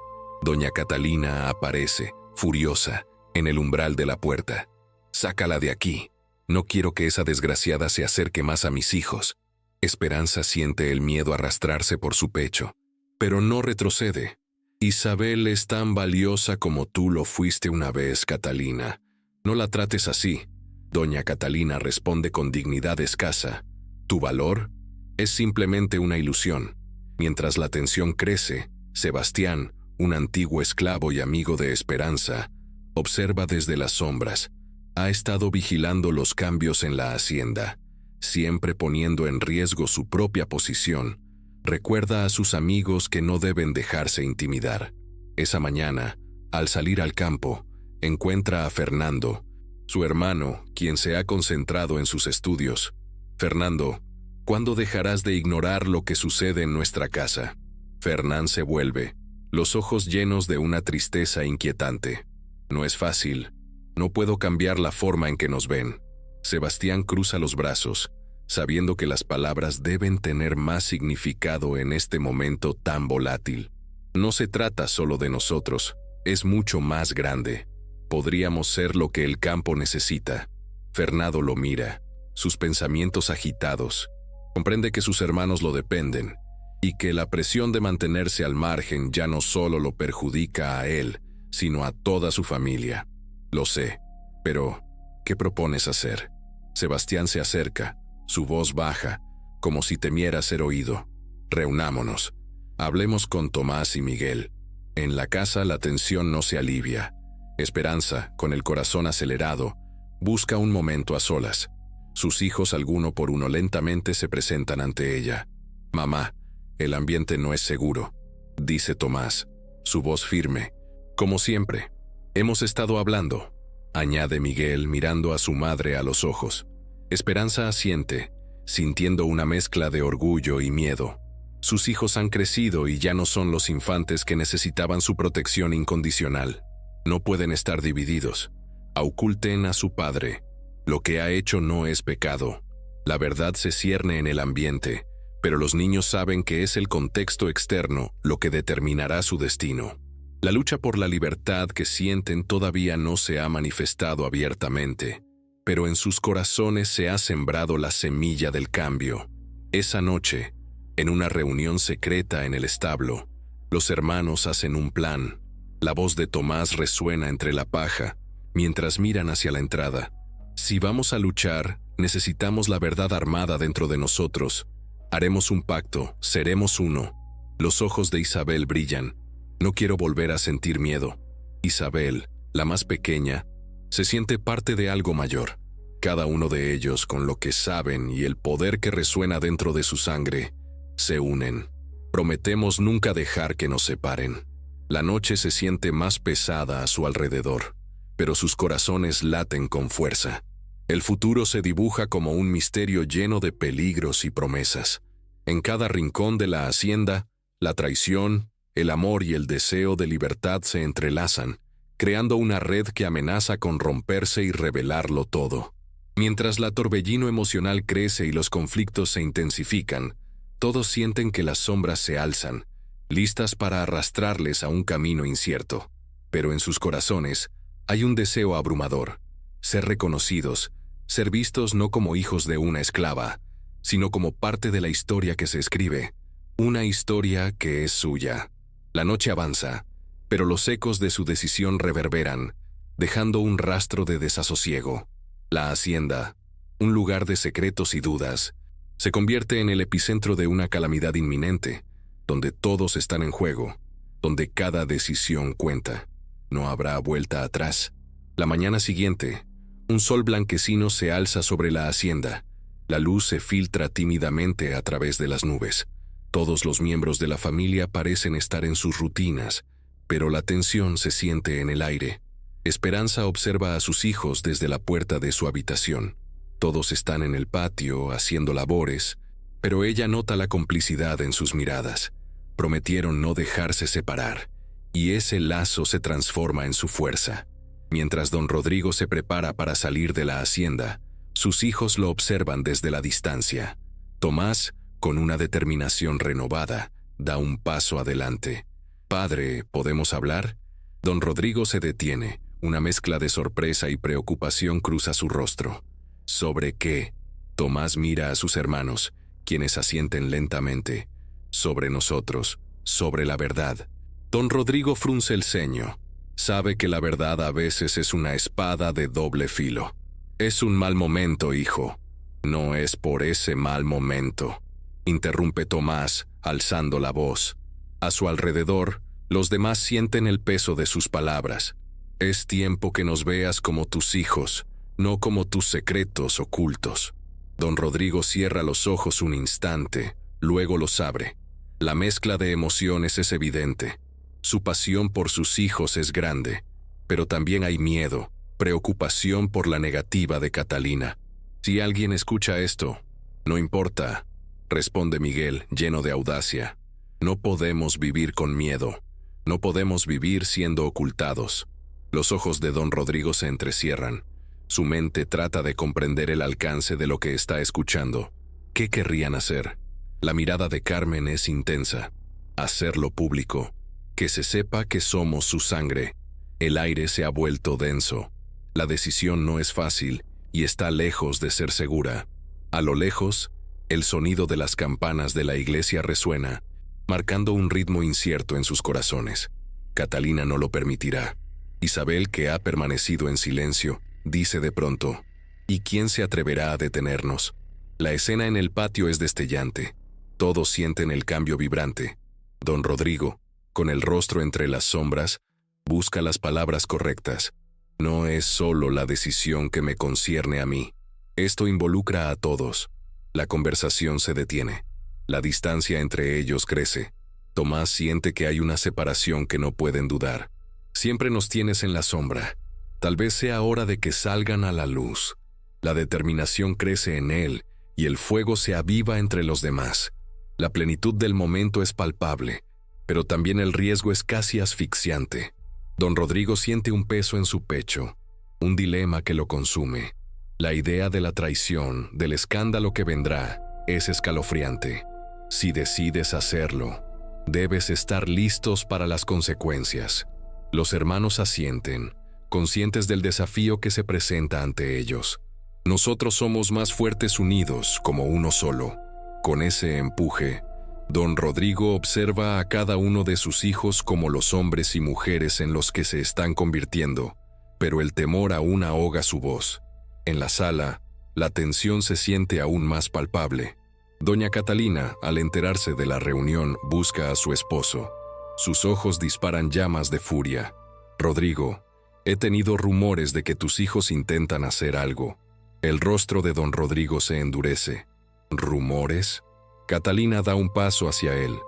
Doña Catalina aparece, furiosa, en el umbral de la puerta. Sácala de aquí. No quiero que esa desgraciada se acerque más a mis hijos. Esperanza siente el miedo arrastrarse por su pecho, pero no retrocede. Isabel es tan valiosa como tú lo fuiste una vez, Catalina. No la trates así. Doña Catalina responde con dignidad escasa. Tu valor es simplemente una ilusión. Mientras la tensión crece, Sebastián, un antiguo esclavo y amigo de Esperanza, observa desde las sombras. Ha estado vigilando los cambios en la hacienda, siempre poniendo en riesgo su propia posición. Recuerda a sus amigos que no deben dejarse intimidar. Esa mañana, Al salir al campo, encuentra a Fernando, su hermano, quien se ha concentrado en sus estudios. Fernando, ¿cuándo dejarás de ignorar lo que sucede en nuestra casa? Fernán se vuelve, los ojos llenos de una tristeza inquietante. No es fácil. No puedo cambiar la forma en que nos ven. Sebastián cruza los brazos, sabiendo que las palabras deben tener más significado en este momento tan volátil. No se trata solo de nosotros, es mucho más grande. Podríamos ser lo que el campo necesita. Fernando lo mira, sus pensamientos agitados. Comprende que sus hermanos lo dependen, y que la presión de mantenerse al margen ya no solo lo perjudica a él, sino a toda su familia. Lo sé, pero ¿qué propones hacer? Sebastián se acerca, su voz baja, como si temiera ser oído. Reunámonos. Hablemos con Tomás y Miguel. En la casa la tensión no se alivia. Esperanza, con el corazón acelerado, busca un momento a solas. Sus hijos alguno por uno lentamente se presentan ante ella. «Mamá, el ambiente no es seguro», dice Tomás, su voz firme. «Como siempre. Hemos estado hablando», añade Miguel mirando a su madre a los ojos. Esperanza asiente, sintiendo una mezcla de orgullo y miedo. Sus hijos han crecido y ya no son los infantes que necesitaban su protección incondicional. No pueden estar divididos. Oculten a su padre. Lo que ha hecho no es pecado. La verdad se cierne en el ambiente, pero los niños saben que es el contexto externo lo que determinará su destino. La lucha por la libertad que sienten todavía no se ha manifestado abiertamente, pero en sus corazones se ha sembrado la semilla del cambio. Esa noche, en una reunión secreta en el establo, los hermanos hacen un plan. La voz de Tomás resuena entre la paja, mientras miran hacia la entrada. Si vamos a luchar, necesitamos la verdad armada dentro de nosotros. Haremos un pacto, seremos uno. Los ojos de Isabel brillan. No quiero volver a sentir miedo. Isabel, la más pequeña, se siente parte de algo mayor. Cada uno de ellos, con lo que saben y el poder que resuena dentro de su sangre, se unen. Prometemos nunca dejar que nos separen. La noche se siente más pesada a su alrededor, pero sus corazones laten con fuerza. El futuro se dibuja como un misterio lleno de peligros y promesas. En cada rincón de la hacienda, la traición, el amor y el deseo de libertad se entrelazan, creando una red que amenaza con romperse y revelarlo todo. Mientras la torbellino emocional crece y los conflictos se intensifican, todos sienten que las sombras se alzan, listas para arrastrarles a un camino incierto. Pero en sus corazones hay un deseo abrumador: ser reconocidos, ser vistos no como hijos de una esclava, sino como parte de la historia que se escribe, una historia que es suya. La noche avanza, pero los ecos de su decisión reverberan, dejando un rastro de desasosiego. La hacienda, un lugar de secretos y dudas, se convierte en el epicentro de una calamidad inminente, donde todos están en juego, donde cada decisión cuenta. No habrá vuelta atrás. La mañana siguiente, un sol blanquecino se alza sobre la hacienda. La luz se filtra tímidamente a través de las nubes. Todos los miembros de la familia parecen estar en sus rutinas, pero la tensión se siente en el aire. Esperanza observa a sus hijos desde la puerta de su habitación. Todos están en el patio haciendo labores, pero ella nota la complicidad en sus miradas. Prometieron no dejarse separar, y ese lazo se transforma en su fuerza. Mientras don Rodrigo se prepara para salir de la hacienda, sus hijos lo observan desde la distancia. Tomás, con una determinación renovada, da un paso adelante. «Padre, ¿podemos hablar?» Don Rodrigo se detiene. Una mezcla de sorpresa y preocupación cruza su rostro. ¿Sobre qué? Tomás mira a sus hermanos, quienes asienten lentamente. Sobre nosotros, sobre la verdad. Don Rodrigo frunce el ceño. Sabe que la verdad a veces es una espada de doble filo. «Es un mal momento, hijo». «No es por ese mal momento», interrumpe Tomás, alzando la voz. A su alrededor, los demás sienten el peso de sus palabras. «Es tiempo que nos veas como tus hijos, no como tus secretos ocultos». Don Rodrigo cierra los ojos un instante, luego los abre. La mezcla de emociones es evidente. Su pasión por sus hijos es grande, pero también hay miedo, preocupación por la negativa de Catalina. Si alguien escucha esto, no importa, responde Miguel, lleno de audacia. No podemos vivir con miedo. No podemos vivir siendo ocultados. Los ojos de don Rodrigo se entrecierran. Su mente trata de comprender el alcance de lo que está escuchando. ¿Qué querrían hacer? La mirada de Carmen es intensa. Hacerlo público. Que se sepa que somos su sangre. El aire se ha vuelto denso. La decisión no es fácil y está lejos de ser segura. A lo lejos, el sonido de las campanas de la iglesia resuena, marcando un ritmo incierto en sus corazones. Catalina no lo permitirá. Isabel, que ha permanecido en silencio, dice de pronto: ¿y quién se atreverá a detenernos? La escena en el patio es destellante. Todos sienten el cambio vibrante. Don Rodrigo, con el rostro entre las sombras, busca las palabras correctas. No es solo la decisión que me concierne a mí. Esto involucra a todos. La conversación se detiene. La distancia entre ellos crece. Tomás siente que hay una separación que no pueden dudar. Siempre nos tienes en la sombra. Tal vez sea hora de que salgan a la luz. La determinación crece en él y el fuego se aviva entre los demás. La plenitud del momento es palpable, pero también el riesgo es casi asfixiante. Don Rodrigo siente un peso en su pecho, un dilema que lo consume. La idea de la traición, del escándalo que vendrá, es escalofriante. Si decides hacerlo, debes estar listos para las consecuencias. Los hermanos asienten, conscientes del desafío que se presenta ante ellos. Nosotros somos más fuertes unidos, como uno solo. Con ese empuje, don Rodrigo observa a cada uno de sus hijos como los hombres y mujeres en los que se están convirtiendo, pero el temor aún ahoga su voz. En la sala, la tensión se siente aún más palpable. Doña Catalina, al enterarse de la reunión, busca a su esposo. Sus ojos disparan llamas de furia. Rodrigo, he tenido rumores de que tus hijos intentan hacer algo. El rostro de don Rodrigo se endurece. ¿Rumores? Catalina da un paso hacia él,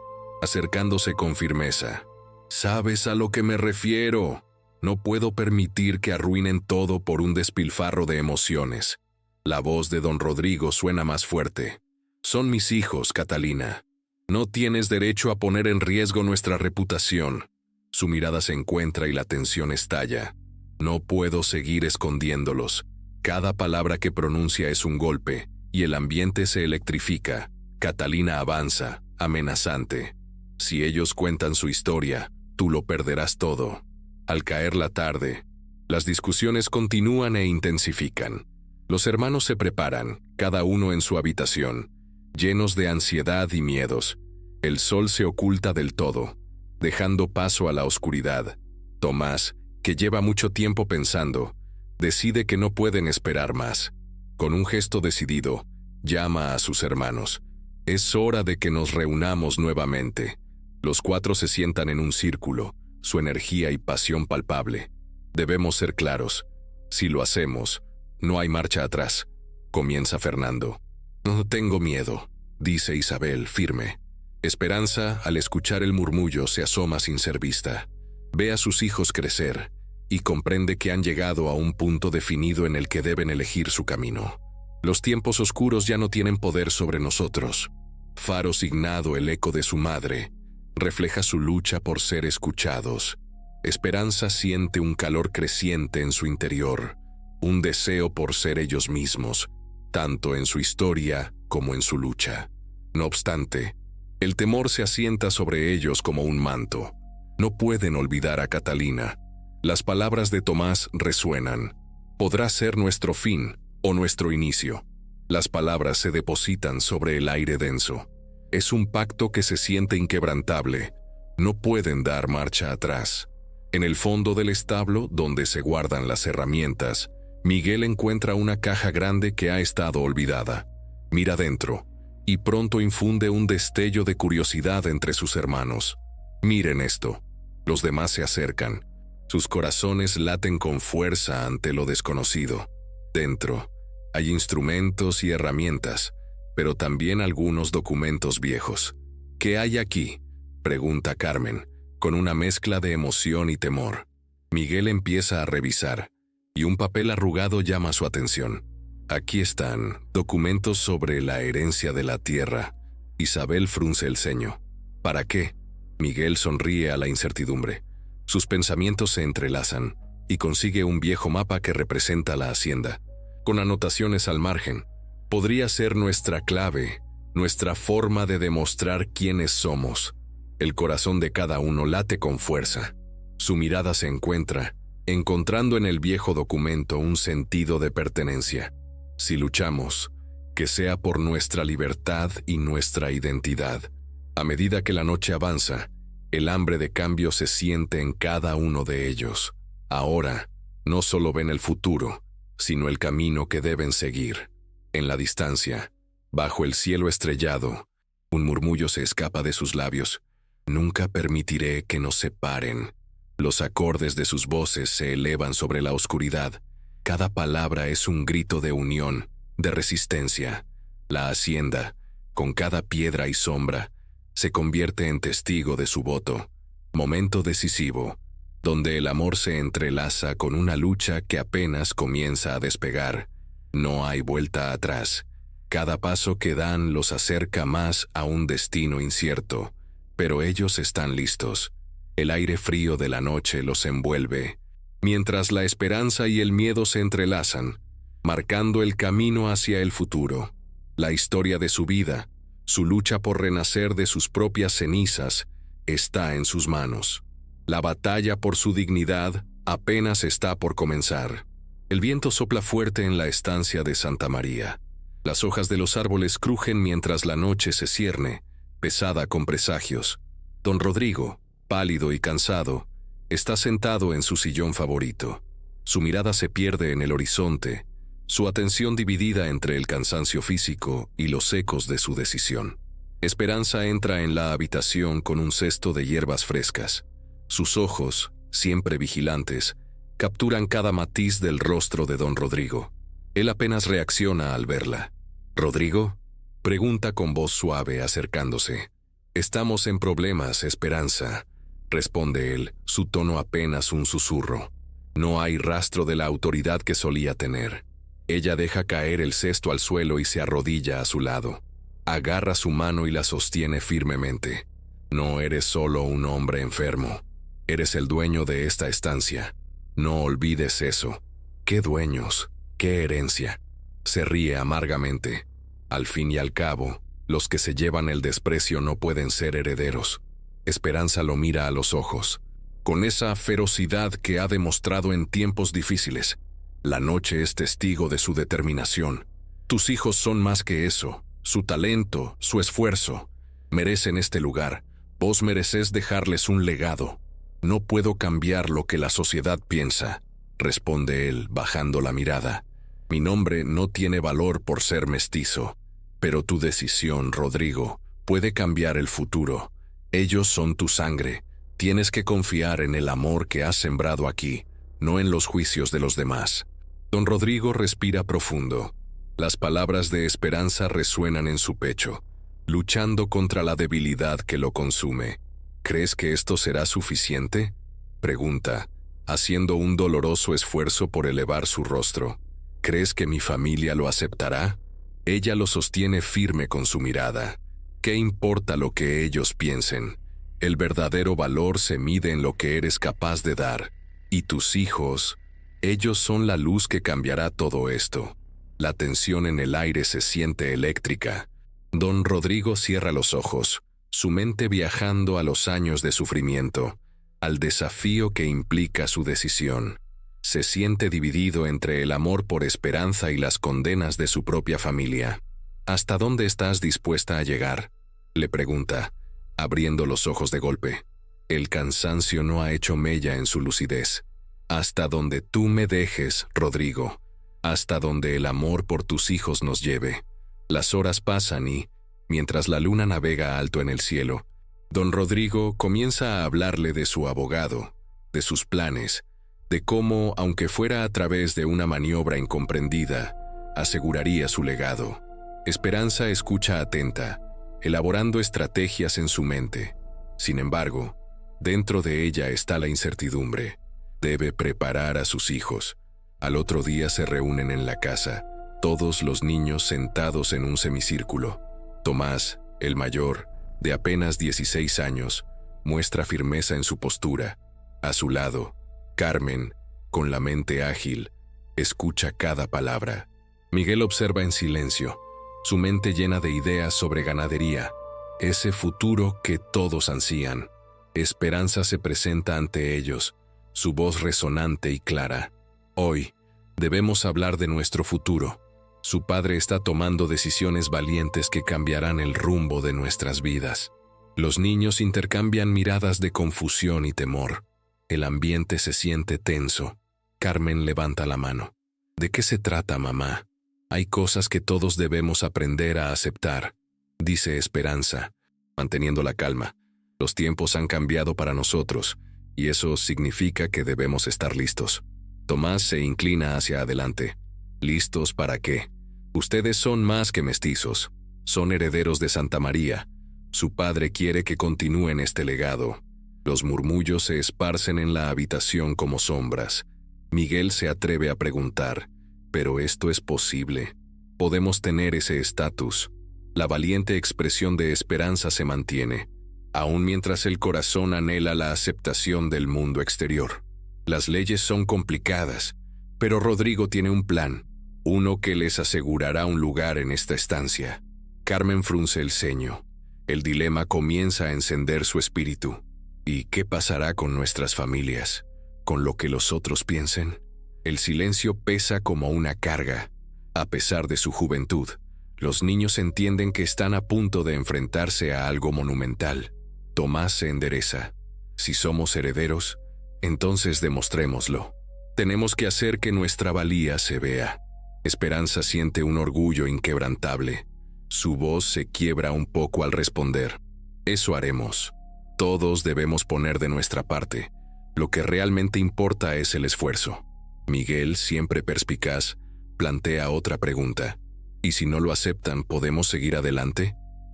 acercándose con firmeza. ¿Sabes a lo que me refiero? No puedo permitir que arruinen todo por un despilfarro de emociones. La voz de don Rodrigo suena más fuerte. Son mis hijos, Catalina. No tienes derecho a poner en riesgo nuestra reputación. Su mirada se encuentra y la tensión estalla. No puedo seguir escondiéndolos. Cada palabra que pronuncia es un golpe, y el ambiente se electrifica. Catalina avanza, amenazante. Si ellos cuentan su historia, tú lo perderás todo. Al caer la tarde, las discusiones continúan e intensifican. Los hermanos se preparan, cada uno en su habitación, llenos de ansiedad y miedos. El sol se oculta del todo, dejando paso a la oscuridad. Tomás, que lleva mucho tiempo pensando, decide que no pueden esperar más. Con un gesto decidido, llama a sus hermanos. Es hora de que nos reunamos nuevamente. Los cuatro se sientan en un círculo, su energía y pasión palpable. Debemos ser claros. Si lo hacemos, no hay marcha atrás. Comienza Fernando. No tengo miedo, dice Isabel, firme. Esperanza, al escuchar el murmullo, se asoma sin ser vista. Ve a sus hijos crecer y comprende que han llegado a un punto definido en el que deben elegir su camino. Los tiempos oscuros ya no tienen poder sobre nosotros. Faro signado el eco de su madre, refleja su lucha por ser escuchados. Esperanza siente un calor creciente en su interior, un deseo por ser ellos mismos, tanto en su historia como en su lucha. No obstante, el temor se asienta sobre ellos como un manto. No pueden olvidar a Catalina. Las palabras de Tomás resuenan. Podrá ser nuestro fin o nuestro inicio. Las palabras se depositan sobre el aire denso. Es un pacto que se siente inquebrantable. No pueden dar marcha atrás. En el fondo del establo, donde se guardan las herramientas, Miguel encuentra una caja grande que ha estado olvidada. Mira dentro, y pronto infunde un destello de curiosidad entre sus hermanos. Miren esto. Los demás se acercan. Sus corazones laten con fuerza ante lo desconocido. Dentro, hay instrumentos y herramientas, pero también algunos documentos viejos. ¿Qué hay aquí?, pregunta Carmen, con una mezcla de emoción y temor. Miguel empieza a revisar, y un papel arrugado llama su atención. Aquí están, documentos sobre la herencia de la tierra. Isabel frunce el ceño. ¿Para qué? Miguel sonríe a la incertidumbre. Sus pensamientos se entrelazan, y consigue un viejo mapa que representa la hacienda, con anotaciones al margen. Podría ser nuestra clave, nuestra forma de demostrar quiénes somos. El corazón de cada uno late con fuerza. Su mirada se encuentra, encontrando en el viejo documento un sentido de pertenencia. Si luchamos, que sea por nuestra libertad y nuestra identidad. A medida que la noche avanza, el hambre de cambio se siente en cada uno de ellos. Ahora, no solo ven el futuro, sino el camino que deben seguir. En la distancia, bajo el cielo estrellado, un murmullo se escapa de sus labios. Nunca permitiré que nos separen. Los acordes de sus voces se elevan sobre la oscuridad. Cada palabra es un grito de unión, de resistencia. La hacienda, con cada piedra y sombra, se convierte en testigo de su voto. Momento decisivo, donde el amor se entrelaza con una lucha que apenas comienza a despegar. No hay vuelta atrás. Cada paso que dan los acerca más a un destino incierto, pero ellos están listos. El aire frío de la noche los envuelve, mientras la esperanza y el miedo se entrelazan, marcando el camino hacia el futuro. La historia de su vida, su lucha por renacer de sus propias cenizas, está en sus manos. La batalla por su dignidad apenas está por comenzar. El viento sopla fuerte en la estancia de Santa María. Las hojas de los árboles crujen mientras la noche se cierne, pesada con presagios. Don Rodrigo, pálido y cansado, está sentado en su sillón favorito. Su mirada se pierde en el horizonte, su atención dividida entre el cansancio físico y los ecos de su decisión. Esperanza entra en la habitación con un cesto de hierbas frescas. Sus ojos, siempre vigilantes, capturan cada matiz del rostro de don Rodrigo. Él apenas reacciona al verla. «¿Rodrigo?», pregunta con voz suave acercándose. «Estamos en problemas, Esperanza», responde él, su tono apenas un susurro. No hay rastro de la autoridad que solía tener. Ella deja caer el cesto al suelo y se arrodilla a su lado. Agarra su mano y la sostiene firmemente. «No eres solo un hombre enfermo. Eres el dueño de esta estancia. No olvides eso». «¿Qué dueños? ¿Qué herencia?». Se ríe amargamente. Al fin y al cabo, los que se llevan el desprecio no pueden ser herederos. Esperanza lo mira a los ojos, con esa ferocidad que ha demostrado en tiempos difíciles. La noche es testigo de su determinación. Tus hijos son más que eso, su talento, su esfuerzo. Merecen este lugar. Vos merecés dejarles un legado. «No puedo cambiar lo que la sociedad piensa», responde él, bajando la mirada. «Mi nombre no tiene valor por ser mestizo. Pero tu decisión, Rodrigo, puede cambiar el futuro. Ellos son tu sangre. Tienes que confiar en el amor que has sembrado aquí, no en los juicios de los demás». Don Rodrigo respira profundo. Las palabras de esperanza resuenan en su pecho, luchando contra la debilidad que lo consume. «¿Crees que esto será suficiente?», pregunta, haciendo un doloroso esfuerzo por elevar su rostro. «¿Crees que mi familia lo aceptará?». Ella lo sostiene firme con su mirada. ¿Qué importa lo que ellos piensen? El verdadero valor se mide en lo que eres capaz de dar. Y tus hijos, ellos son la luz que cambiará todo esto. La tensión en el aire se siente eléctrica. Don Rodrigo cierra los ojos, su mente viajando a los años de sufrimiento, al desafío que implica su decisión. Se siente dividido entre el amor por Esperanza y las condenas de su propia familia. «¿Hasta dónde estás dispuesta a llegar?», le pregunta, abriendo los ojos de golpe. El cansancio no ha hecho mella en su lucidez. «Hasta donde tú me dejes, Rodrigo. Hasta donde el amor por tus hijos nos lleve». Las horas pasan y, mientras la luna navega alto en el cielo, don Rodrigo comienza a hablarle de su abogado, de sus planes, de cómo, aunque fuera a través de una maniobra incomprendida, aseguraría su legado. Esperanza escucha atenta, elaborando estrategias en su mente. Sin embargo, Dentro de ella está la incertidumbre. Debe preparar a sus hijos. Al otro día se reúnen en la casa, todos los niños sentados en un semicírculo. Tomás, el mayor, de apenas 16 años, muestra firmeza en su postura. A su lado, Carmen, con la mente ágil, escucha cada palabra. Miguel observa en silencio, su mente llena de ideas sobre ganadería, ese futuro que todos ansían. Esperanza se presenta ante ellos, su voz resonante y clara. Hoy, debemos hablar de nuestro futuro. Su padre está tomando decisiones valientes que cambiarán el rumbo de nuestras vidas. Los niños intercambian miradas de confusión y temor. El ambiente se siente tenso. Carmen levanta la mano. ¿De qué se trata, mamá? Hay cosas que todos debemos aprender a aceptar, dice Esperanza, manteniendo la calma. Los tiempos han cambiado para nosotros, y eso significa que debemos estar listos. Tomás se inclina hacia adelante. ¿Listos para qué? Ustedes son más que mestizos. Son herederos de Santa María. Su padre quiere que continúen este legado. Los murmullos se esparcen en la habitación como sombras. Miguel se atreve a preguntar, ¿pero esto es posible? ¿Podemos tener ese estatus? La valiente expresión de Esperanza se mantiene, aun mientras el corazón anhela la aceptación del mundo exterior. Las leyes son complicadas, pero Rodrigo tiene un plan, uno que les asegurará un lugar en esta estancia. Carmen frunce el ceño. El dilema comienza a encender su espíritu. ¿Y qué pasará con nuestras familias? ¿Con lo que los otros piensen? El silencio pesa como una carga. A pesar de su juventud, los niños entienden que están a punto de enfrentarse a algo monumental. Tomás se endereza. Si somos herederos, entonces demostrémoslo. Tenemos que hacer que nuestra valía se vea. Esperanza siente un orgullo inquebrantable. Su voz se quiebra un poco al responder. Eso haremos. Todos debemos poner de nuestra parte. Lo que realmente importa es el esfuerzo. Miguel, siempre perspicaz, plantea otra pregunta. ¿Y si no lo aceptan, podemos seguir adelante?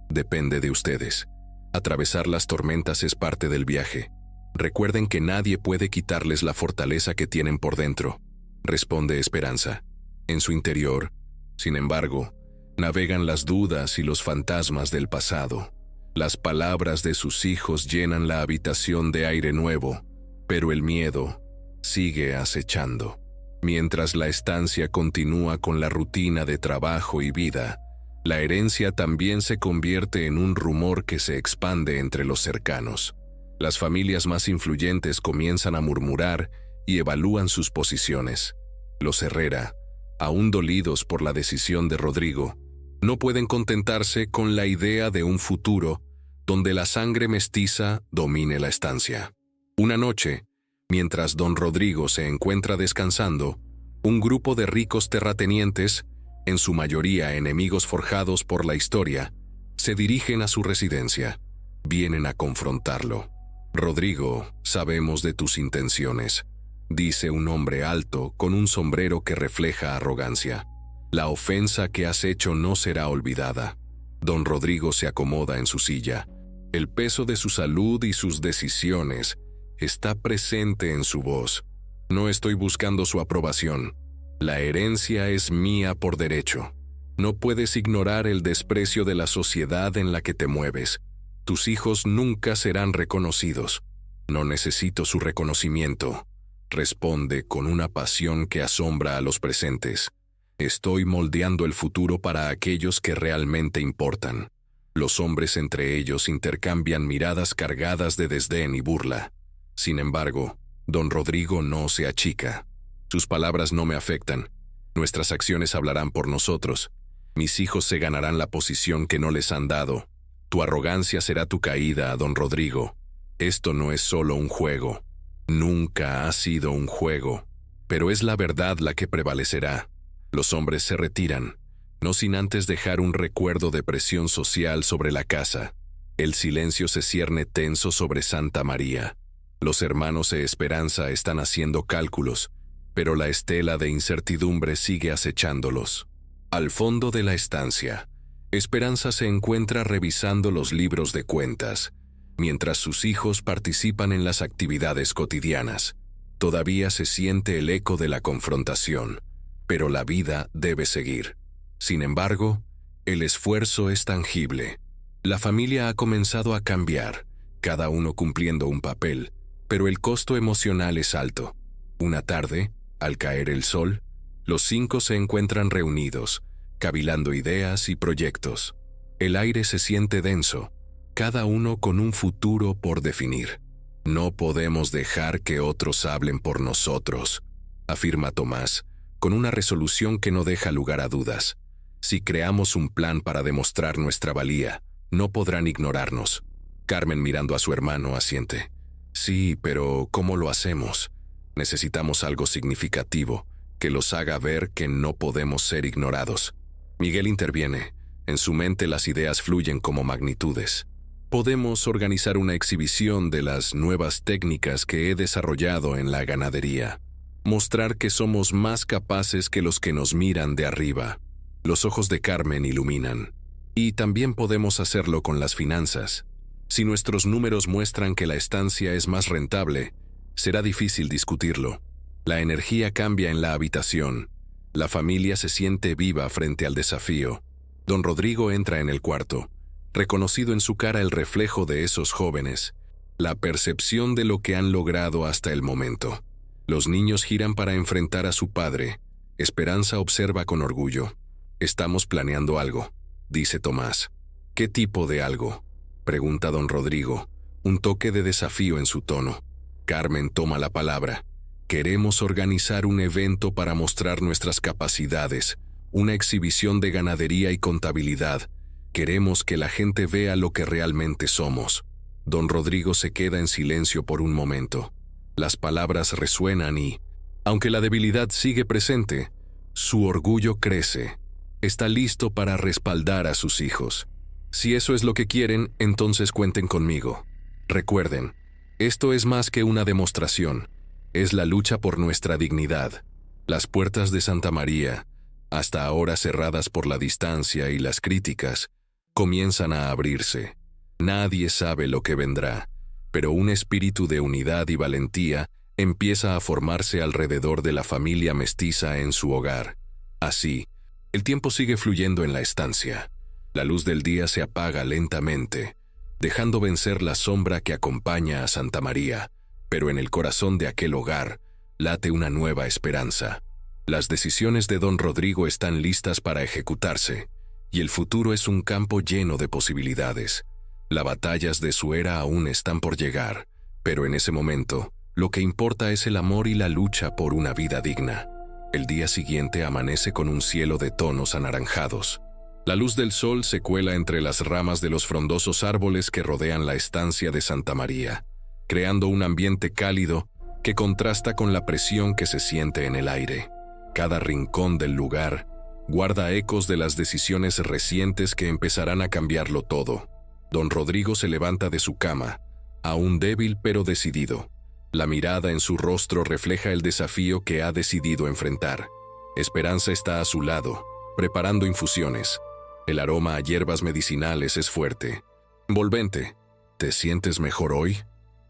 Depende de ustedes. Atravesar las tormentas es parte del viaje. Recuerden que nadie puede quitarles la fortaleza que tienen por dentro, responde Esperanza. En su interior, sin embargo, navegan las dudas y los fantasmas del pasado. Las palabras de sus hijos llenan la habitación de aire nuevo, pero el miedo sigue acechando. Mientras la estancia continúa con la rutina de trabajo y vida, la herencia también se convierte en un rumor que se expande entre los cercanos. Las familias más influyentes comienzan a murmurar y evalúan sus posiciones. Los Herrera, aún dolidos por la decisión de Rodrigo, no pueden contentarse con la idea de un futuro donde la sangre mestiza domine la estancia. Una noche, mientras don Rodrigo se encuentra descansando, un grupo de ricos terratenientes, en su mayoría enemigos forjados por la historia, se dirigen a su residencia. Vienen a confrontarlo. Rodrigo, sabemos de tus intenciones, dice un hombre alto con un sombrero que refleja arrogancia. La ofensa que has hecho no será olvidada. Don Rodrigo se acomoda en su silla. El peso de su salud y sus decisiones está presente en su voz. No estoy buscando su aprobación. La herencia es mía por derecho. No puedes ignorar el desprecio de la sociedad en la que te mueves. Tus hijos nunca serán reconocidos. No necesito su reconocimiento, responde con una pasión que asombra a los presentes. Estoy moldeando el futuro para aquellos que realmente importan. Los hombres entre ellos intercambian miradas cargadas de desdén y burla. Sin embargo, don Rodrigo no se achica. Sus palabras no me afectan. Nuestras acciones hablarán por nosotros. Mis hijos se ganarán la posición que no les han dado. Tu arrogancia será tu caída, don Rodrigo. Esto no es solo un juego. Nunca ha sido un juego. Pero es la verdad la que prevalecerá. Los hombres se retiran, no sin antes dejar un recuerdo de presión social sobre la casa. El silencio se cierne tenso sobre Santa María. Los hermanos de Esperanza están haciendo cálculos, pero la estela de incertidumbre sigue acechándolos. Al fondo de la estancia, Esperanza se encuentra revisando los libros de cuentas. mientras sus hijos participan en las actividades cotidianas. Todavía se siente el eco de la confrontación, pero la vida debe seguir. Sin embargo, el esfuerzo es tangible. La familia ha comenzado a cambiar, cada uno cumpliendo un papel, pero el costo emocional es alto. Una tarde, al caer el sol, los 5 se encuentran reunidos, cavilando ideas y proyectos. El aire se siente denso, cada uno con un futuro por definir. No podemos dejar que otros hablen por nosotros, afirma Tomás, con una resolución que no deja lugar a dudas. Si creamos un plan para demostrar nuestra valía, no podrán ignorarnos. Carmen, mirando a su hermano, asiente. Sí, pero ¿cómo lo hacemos? Necesitamos algo significativo, que los haga ver que no podemos ser ignorados. Miguel interviene. En su mente las ideas fluyen como magnitudes. Podemos organizar una exhibición de las nuevas técnicas que he desarrollado en la ganadería. Mostrar que somos más capaces que los que nos miran de arriba. Los ojos de Carmen iluminan. Y también podemos hacerlo con las finanzas. Si nuestros números muestran que la estancia es más rentable, será difícil discutirlo. La energía cambia en la habitación. La familia se siente viva frente al desafío. Don Rodrigo entra en el cuarto, reconocido en su cara el reflejo de esos jóvenes, la percepción de lo que han logrado hasta el momento. Los niños giran para enfrentar a su padre. Esperanza observa con orgullo. Estamos planeando algo, dice Tomás. ¿Qué tipo de algo?, pregunta don Rodrigo, un toque de desafío en su tono. Carmen toma la palabra. Queremos organizar un evento para mostrar nuestras capacidades, una exhibición de ganadería y contabilidad. Queremos que la gente vea lo que realmente somos. Don Rodrigo se queda en silencio por un momento. Las palabras resuenan y, aunque la debilidad sigue presente, su orgullo crece. Está listo para respaldar a sus hijos. Si eso es lo que quieren, entonces cuenten conmigo. Recuerden, esto es más que una demostración. Es la lucha por nuestra dignidad. Las puertas de Santa María, hasta ahora cerradas por la distancia y las críticas, comienzan a abrirse. Nadie sabe lo que vendrá, pero un espíritu de unidad y valentía empieza a formarse alrededor de la familia mestiza en su hogar. Así, el tiempo sigue fluyendo en la estancia. La luz del día se apaga lentamente, dejando vencer la sombra que acompaña a Santa María, pero en el corazón de aquel hogar late una nueva esperanza. Las decisiones de don Rodrigo están listas para ejecutarse, y el futuro es un campo lleno de posibilidades. Las batallas de su era aún están por llegar, pero en ese momento, lo que importa es el amor y la lucha por una vida digna. El día siguiente amanece con un cielo de tonos anaranjados. La luz del sol se cuela entre las ramas de los frondosos árboles que rodean la estancia de Santa María, creando un ambiente cálido que contrasta con la presión que se siente en el aire. Cada rincón del lugar guarda ecos de las decisiones recientes que empezarán a cambiarlo todo. Don Rodrigo se levanta de su cama, aún débil pero decidido. La mirada en su rostro refleja el desafío que ha decidido enfrentar. Esperanza está a su lado, preparando infusiones. El aroma a hierbas medicinales es fuerte, envolvente. ¿Te sientes mejor hoy?,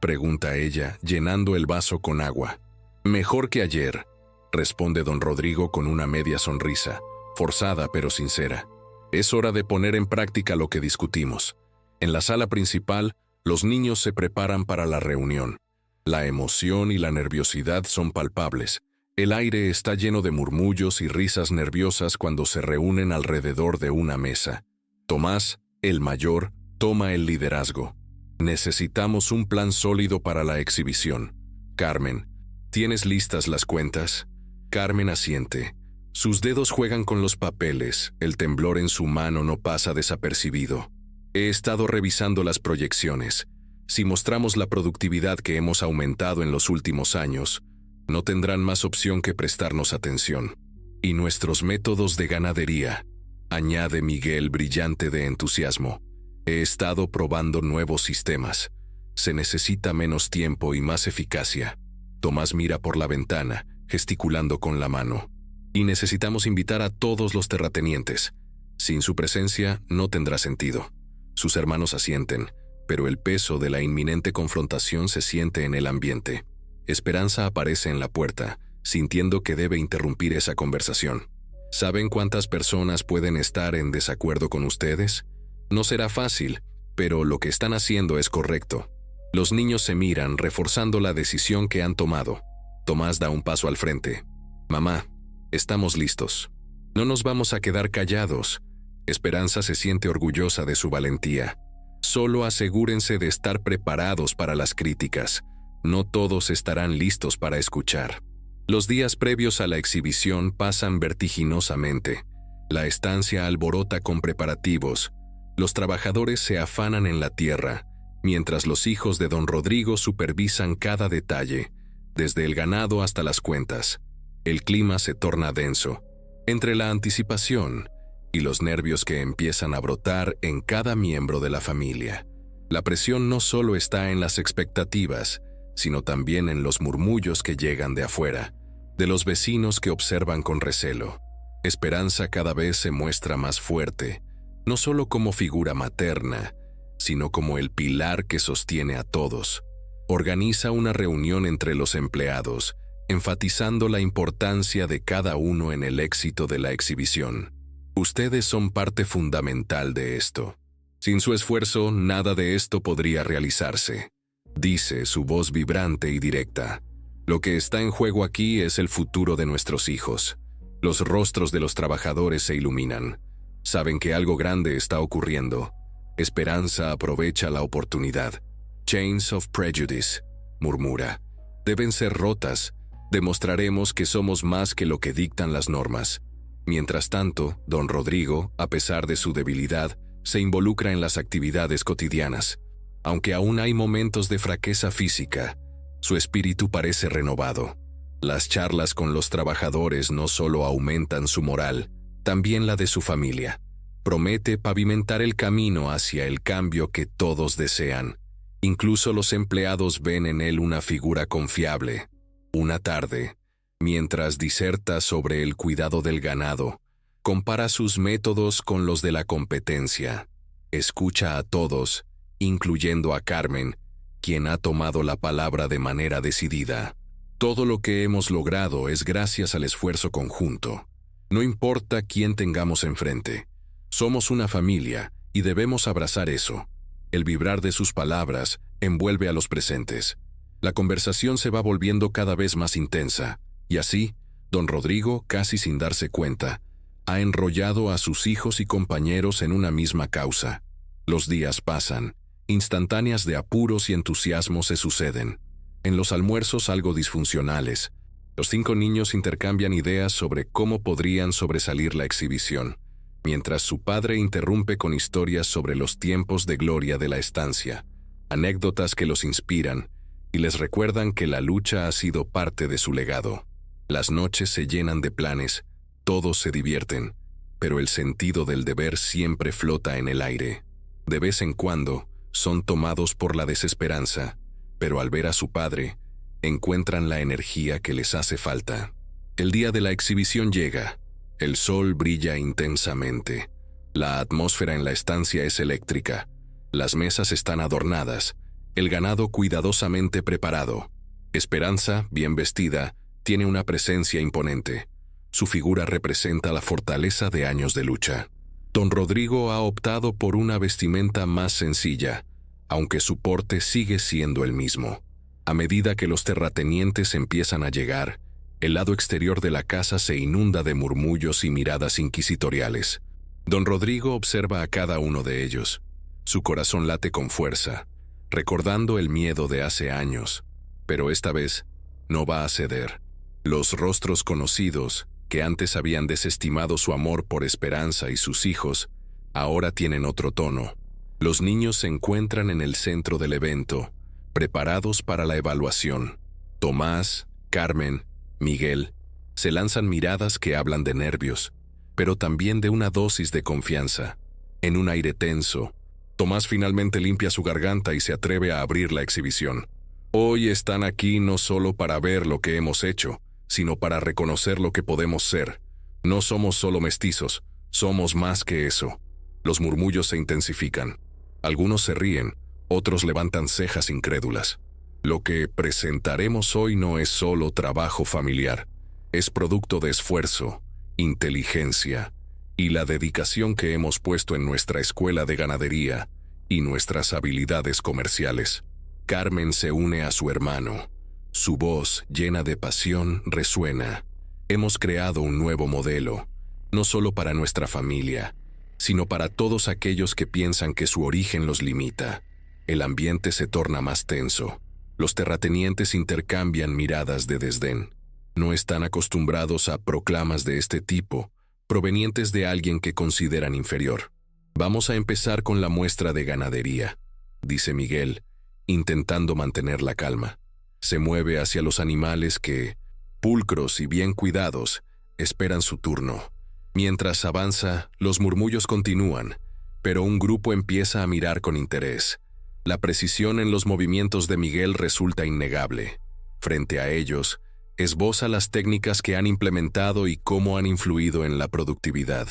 pregunta ella, llenando el vaso con agua. Mejor que ayer, responde don Rodrigo con una media sonrisa, forzada pero sincera. Es hora de poner en práctica lo que discutimos. En la sala principal, los niños se preparan para la reunión. La emoción y la nerviosidad son palpables. El aire está lleno de murmullos y risas nerviosas cuando se reúnen alrededor de una mesa. Tomás, el mayor, toma el liderazgo. Necesitamos un plan sólido para la exhibición. Carmen, ¿tienes listas las cuentas? Carmen asiente. Sus dedos juegan con los papeles, el temblor en su mano no pasa desapercibido. He estado revisando las proyecciones. Si mostramos la productividad que hemos aumentado en los últimos años, no tendrán más opción que prestarnos atención. Y nuestros métodos de ganadería, añade Miguel brillante de entusiasmo. He estado probando nuevos sistemas. Se necesita menos tiempo y más eficacia. Tomás mira por la ventana, gesticulando con la mano. Y necesitamos invitar a todos los terratenientes. Sin su presencia no tendrá sentido. Sus hermanos asienten. pero el peso de la inminente confrontación se siente en el ambiente. Esperanza aparece en la puerta, sintiendo que debe interrumpir esa conversación. ¿Saben cuántas personas pueden estar en desacuerdo con ustedes? No será fácil, pero lo que están haciendo es correcto. Los niños se miran, reforzando la decisión que han tomado. Tomás da un paso al frente. Mamá, estamos listos. No nos vamos a quedar callados. Esperanza se siente orgullosa de su valentía. Solo asegúrense de estar preparados para las críticas. No todos estarán listos para escuchar. Los días previos a la exhibición pasan vertiginosamente. La estancia alborota con preparativos. Los trabajadores se afanan en la tierra, mientras los hijos de don Rodrigo supervisan cada detalle, desde el ganado hasta las cuentas. El clima se torna denso, entre la anticipación y los nervios que empiezan a brotar en cada miembro de la familia. La presión no solo está en las expectativas, sino también en los murmullos que llegan de afuera, de los vecinos que observan con recelo. Esperanza cada vez se muestra más fuerte, no solo como figura materna, sino como el pilar que sostiene a todos. Organiza una reunión entre los empleados, enfatizando la importancia de cada uno en el éxito de la exhibición. Ustedes son parte fundamental de esto. Sin su esfuerzo, nada de esto podría realizarse, dice su voz vibrante y directa. Lo que está en juego aquí es el futuro de nuestros hijos. Los rostros de los trabajadores se iluminan. Saben que algo grande está ocurriendo. Esperanza aprovecha la oportunidad. Chains of Prejudice, murmura. Deben ser rotas. Demostraremos que somos más que lo que dictan las normas. Mientras tanto, don Rodrigo, a pesar de su debilidad, se involucra en las actividades cotidianas. Aunque aún hay momentos de fraqueza física, su espíritu parece renovado. Las charlas con los trabajadores no solo aumentan su moral, también la de su familia. Promete pavimentar el camino hacia el cambio que todos desean. Incluso los empleados ven en él una figura confiable. Una tarde, mientras diserta sobre el cuidado del ganado, compara sus métodos con los de la competencia. Escucha a todos, incluyendo a Carmen, quien ha tomado la palabra de manera decidida. Todo lo que hemos logrado es gracias al esfuerzo conjunto. No importa quién tengamos enfrente. Somos una familia y debemos abrazar eso. El vibrar de sus palabras envuelve a los presentes. La conversación se va volviendo cada vez más intensa, y así, don Rodrigo, casi sin darse cuenta, ha enrollado a sus hijos y compañeros en una misma causa. Los días pasan, instantáneas de apuros y entusiasmo se suceden. En los almuerzos algo disfuncionales, los 5 niños intercambian ideas sobre cómo podrían sobresalir la exhibición, mientras su padre interrumpe con historias sobre los tiempos de gloria de la estancia, anécdotas que los inspiran y les recuerdan que la lucha ha sido parte de su legado. Las noches se llenan de planes, todos se divierten, pero el sentido del deber siempre flota en el aire. De vez en cuando, son tomados por la desesperanza, pero al ver a su padre, encuentran la energía que les hace falta. El día de la exhibición llega. El sol brilla intensamente. La atmósfera en la estancia es eléctrica. Las mesas están adornadas. El ganado cuidadosamente preparado. Esperanza, bien vestida, tiene una presencia imponente. Su figura representa la fortaleza de años de lucha. Don Rodrigo ha optado por una vestimenta más sencilla, aunque su porte sigue siendo el mismo. A medida que los terratenientes empiezan a llegar, el lado exterior de la casa se inunda de murmullos y miradas inquisitoriales. Don Rodrigo observa a cada uno de ellos. Su corazón late con fuerza, recordando el miedo de hace años, pero esta vez no va a ceder. Los rostros conocidos, que antes habían desestimado su amor por Esperanza y sus hijos, ahora tienen otro tono. Los niños se encuentran en el centro del evento, preparados para la evaluación. Tomás, Carmen, Miguel, se lanzan miradas que hablan de nervios, pero también de una dosis de confianza. En un aire tenso, Tomás finalmente limpia su garganta y se atreve a abrir la exhibición. Hoy están aquí no solo para ver lo que hemos hecho, sino para reconocer lo que podemos ser. No somos solo mestizos, somos más que eso. Los murmullos se intensifican. Algunos se ríen, Otros levantan cejas incrédulas. Lo que presentaremos hoy no es solo trabajo familiar, es producto de esfuerzo, inteligencia y la dedicación que hemos puesto en nuestra escuela de ganadería y nuestras habilidades comerciales. Carmen se une a su hermano. Su voz, llena de pasión, resuena. Hemos creado un nuevo modelo, no solo para nuestra familia, sino para todos aquellos que piensan que su origen los limita. El ambiente se torna más tenso. Los terratenientes intercambian miradas de desdén. No están acostumbrados a proclamas de este tipo, provenientes de alguien que consideran inferior. Vamos a empezar con la muestra de ganadería, dice Miguel, intentando mantener la calma. Se mueve hacia los animales que, pulcros y bien cuidados, esperan su turno. Mientras avanza, los murmullos continúan, pero un grupo empieza a mirar con interés. La precisión en los movimientos de Miguel resulta innegable. Frente a ellos, esboza las técnicas que han implementado y cómo han influido en la productividad.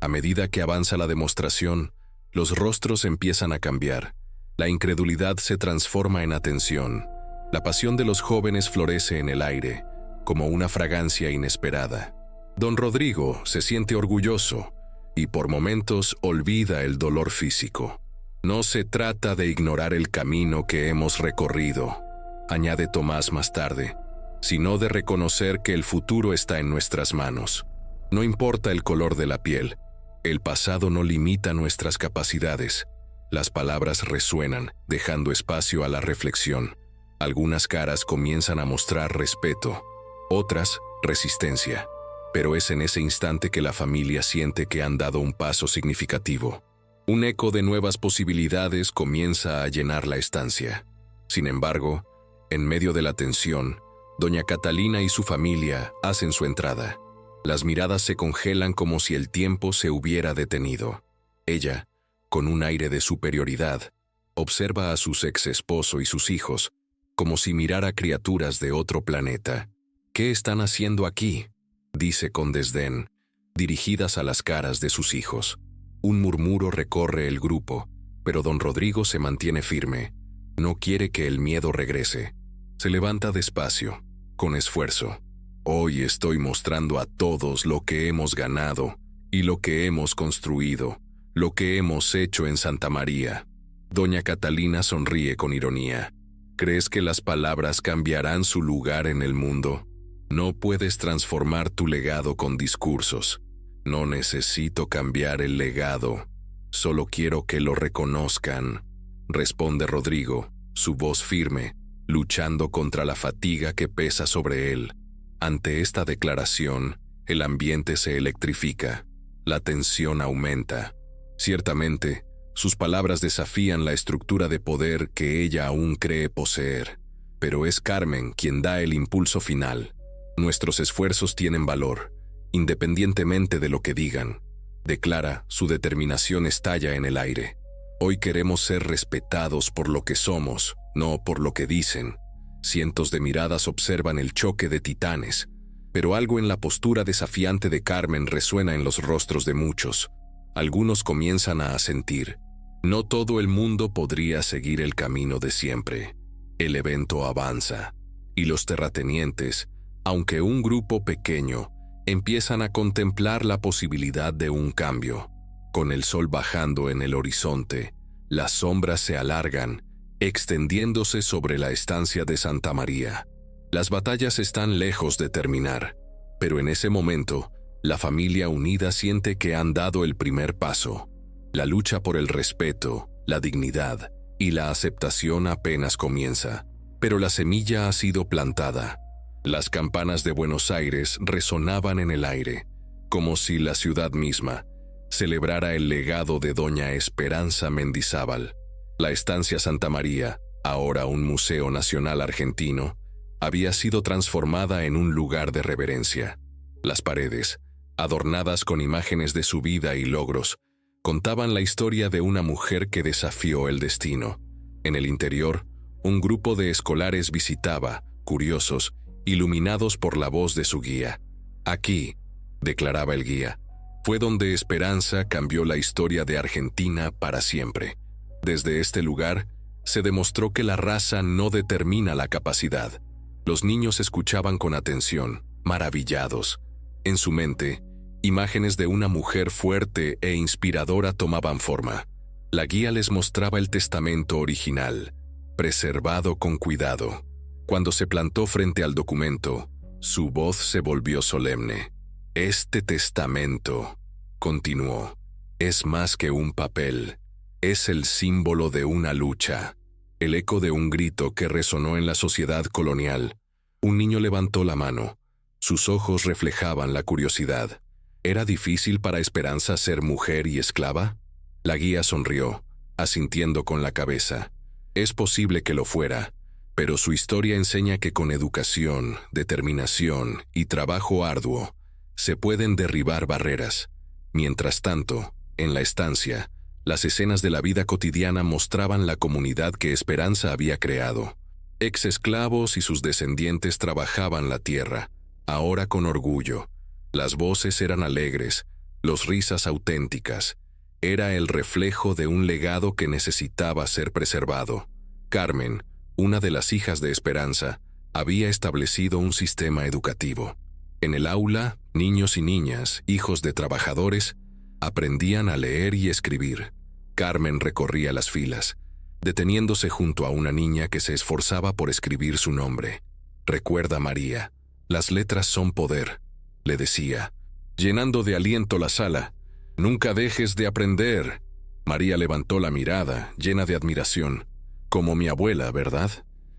A medida que avanza la demostración, los rostros empiezan a cambiar. La incredulidad se transforma en atención. La pasión de los jóvenes florece en el aire, como una fragancia inesperada. Don Rodrigo se siente orgulloso y por momentos olvida el dolor físico. No se trata de ignorar el camino que hemos recorrido, añade Tomás más tarde, sino de reconocer que el futuro está en nuestras manos. No importa el color de la piel, el pasado no limita nuestras capacidades. Las palabras resuenan, dejando espacio a la reflexión. Algunas caras comienzan a mostrar respeto, otras, resistencia. Pero es en ese instante que la familia siente que han dado un paso significativo. Un eco de nuevas posibilidades comienza a llenar la estancia. Sin embargo, en medio de la tensión, doña Catalina y su familia hacen su entrada. Las miradas se congelan como si el tiempo se hubiera detenido. Ella, con un aire de superioridad, observa a su ex esposo y sus hijos, como si mirara criaturas de otro planeta. ¿Qué están haciendo aquí?, dice con desdén, dirigidas a las caras de sus hijos. Un murmuro recorre el grupo, pero don Rodrigo se mantiene firme. No quiere que el miedo regrese. Se levanta despacio, con esfuerzo. Hoy estoy mostrando a todos lo que hemos ganado y lo que hemos construido, lo que hemos hecho en Santa María. Doña Catalina sonríe con ironía. ¿Crees que las palabras cambiarán su lugar en el mundo? No puedes transformar tu legado con discursos. No necesito cambiar el legado. Solo quiero que lo reconozcan, responde Rodrigo, su voz firme, luchando contra la fatiga que pesa sobre él. Ante esta declaración, el ambiente se electrifica. La tensión aumenta. Ciertamente, sus palabras desafían la estructura de poder que ella aún cree poseer. Pero es Carmen quien da el impulso final. Nuestros esfuerzos tienen valor, independientemente de lo que digan. Declara, su determinación estalla en el aire. Hoy queremos ser respetados por lo que somos, no por lo que dicen. Cientos de miradas observan el choque de titanes, pero algo en la postura desafiante de Carmen resuena en los rostros de muchos. Algunos comienzan a asentir. No todo el mundo podría seguir el camino de siempre. El evento avanza, y los terratenientes, aunque un grupo pequeño, empiezan a contemplar la posibilidad de un cambio. Con el sol bajando en el horizonte, las sombras se alargan, extendiéndose sobre la estancia de Santa María. Las batallas están lejos de terminar, pero en ese momento, la familia unida siente que han dado el primer paso. La lucha por el respeto, la dignidad y la aceptación apenas comienza, pero la semilla ha sido plantada. Las campanas de Buenos Aires resonaban en el aire, como si la ciudad misma celebrara el legado de doña Esperanza Mendizábal. La estancia Santa María, ahora un museo nacional argentino, había sido transformada en un lugar de reverencia. Las paredes, adornadas con imágenes de su vida y logros, contaban la historia de una mujer que desafió el destino. En el interior, un grupo de escolares visitaba, curiosos, iluminados por la voz de su guía. Aquí, declaraba el guía, fue donde Esperanza cambió la historia de Argentina para siempre. Desde este lugar, se demostró que la raza no determina la capacidad. Los niños escuchaban con atención, maravillados. En su mente, imágenes de una mujer fuerte e inspiradora tomaban forma. La guía les mostraba el testamento original, preservado con cuidado. Cuando se plantó frente al documento, su voz se volvió solemne. Este testamento, continuó, es más que un papel. Es el símbolo de una lucha. El eco de un grito que resonó en la sociedad colonial. Un niño levantó la mano. Sus ojos reflejaban la curiosidad. ¿Era difícil para Esperanza ser mujer y esclava? La guía sonrió, asintiendo con la cabeza. Es posible que lo fuera, pero su historia enseña que con educación, determinación y trabajo arduo, se pueden derribar barreras. Mientras tanto, en la estancia, las escenas de la vida cotidiana mostraban la comunidad que Esperanza había creado. Ex-esclavos y sus descendientes trabajaban la tierra, ahora con orgullo. Las voces eran alegres, las risas auténticas. Era el reflejo de un legado que necesitaba ser preservado. Carmen, una de las hijas de Esperanza, había establecido un sistema educativo. En el aula, niños y niñas, hijos de trabajadores, aprendían a leer y escribir. Carmen recorría las filas, deteniéndose junto a una niña que se esforzaba por escribir su nombre. «Recuerda, María, las letras son poder», le decía, llenando de aliento la sala. «Nunca dejes de aprender». María levantó la mirada, llena de admiración. «Como mi abuela, ¿verdad?».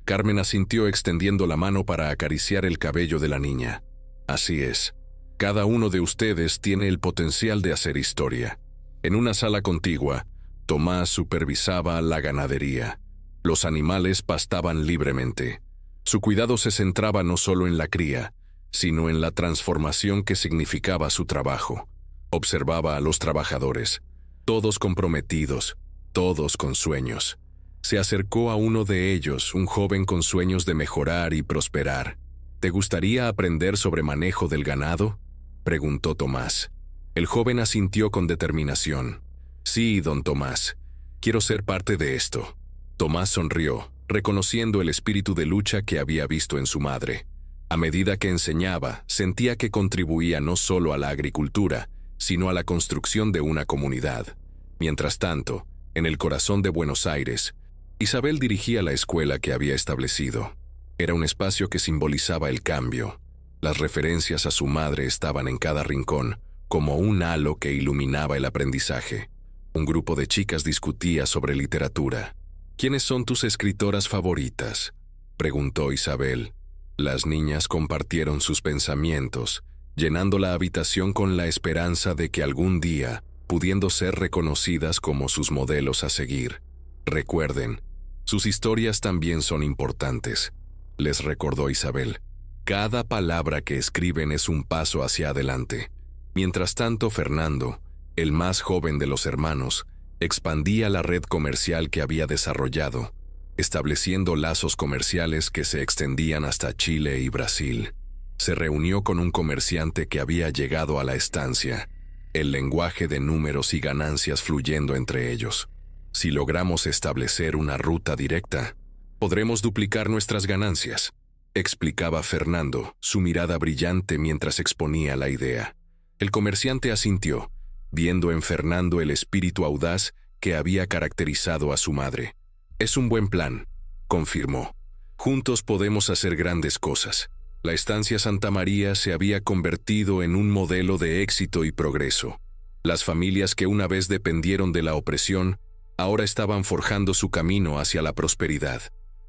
Carmen asintió extendiendo la mano para acariciar el cabello de la niña. «Así es. Cada uno de ustedes tiene el potencial de hacer historia». En una sala contigua, Tomás supervisaba la ganadería. Los animales pastaban libremente. Su cuidado se centraba no solo en la cría, sino en la transformación que significaba su trabajo. Observaba a los trabajadores, todos comprometidos, todos con sueños. Se acercó a uno de ellos, un joven con sueños de mejorar y prosperar. «¿Te gustaría aprender sobre manejo del ganado?», preguntó Tomás. El joven asintió con determinación. «Sí, don Tomás, quiero ser parte de esto». Tomás sonrió, reconociendo el espíritu de lucha que había visto en su madre. A medida que enseñaba, sentía que contribuía no solo a la agricultura, sino a la construcción de una comunidad. Mientras tanto, en el corazón de Buenos Aires, Isabel dirigía la escuela que había establecido. Era un espacio que simbolizaba el cambio. Las referencias a su madre estaban en cada rincón, como un halo que iluminaba el aprendizaje. Un grupo de chicas discutía sobre literatura. «¿Quiénes son tus escritoras favoritas?», preguntó Isabel. Las niñas compartieron sus pensamientos, llenando la habitación con la esperanza de que algún día, pudiendo ser reconocidas como sus modelos a seguir. «Recuerden, sus historias también son importantes», les recordó Isabel. «Cada palabra que escriben es un paso hacia adelante». Mientras tanto, Fernando, el más joven de los hermanos, expandía la red comercial que había desarrollado, estableciendo lazos comerciales que se extendían hasta Chile y Brasil. Se reunió con un comerciante que había llegado a la estancia, el lenguaje de números y ganancias fluyendo entre ellos. «Si logramos establecer una ruta directa, podremos duplicar nuestras ganancias», explicaba Fernando, su mirada brillante mientras exponía la idea. El comerciante asintió, viendo en Fernando el espíritu audaz que había caracterizado a su madre. «Es un buen plan», confirmó. «Juntos podemos hacer grandes cosas». La estancia Santa María se había convertido en un modelo de éxito y progreso. Las familias que una vez dependieron de la opresión, ahora estaban forjando su camino hacia la prosperidad.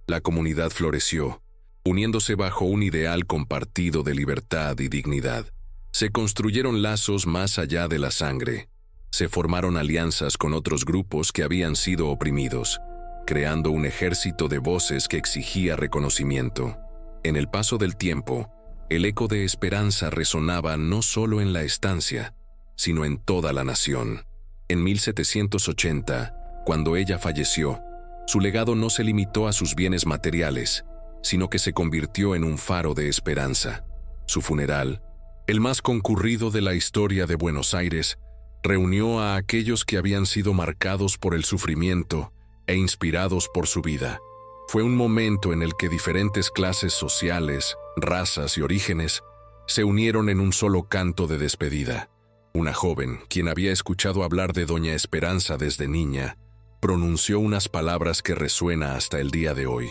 La comunidad floreció, uniéndose bajo un ideal compartido de libertad y dignidad. Se construyeron lazos más allá de la sangre. Se formaron alianzas con otros grupos que habían sido oprimidos, creando un ejército de voces que exigía reconocimiento. En el paso del tiempo, el eco de Esperanza resonaba no solo en la estancia, sino en toda la nación. En 1780, cuando ella falleció, su legado no se limitó a sus bienes materiales, sino que se convirtió en un faro de esperanza. Su funeral, el más concurrido de la historia de Buenos Aires, reunió a aquellos que habían sido marcados por el sufrimiento e inspirados por su vida. Fue un momento en el que diferentes clases sociales, razas y orígenes se unieron en un solo canto de despedida. Una joven, quien había escuchado hablar de Doña Esperanza desde niña, pronunció unas palabras que resuena hasta el día de hoy.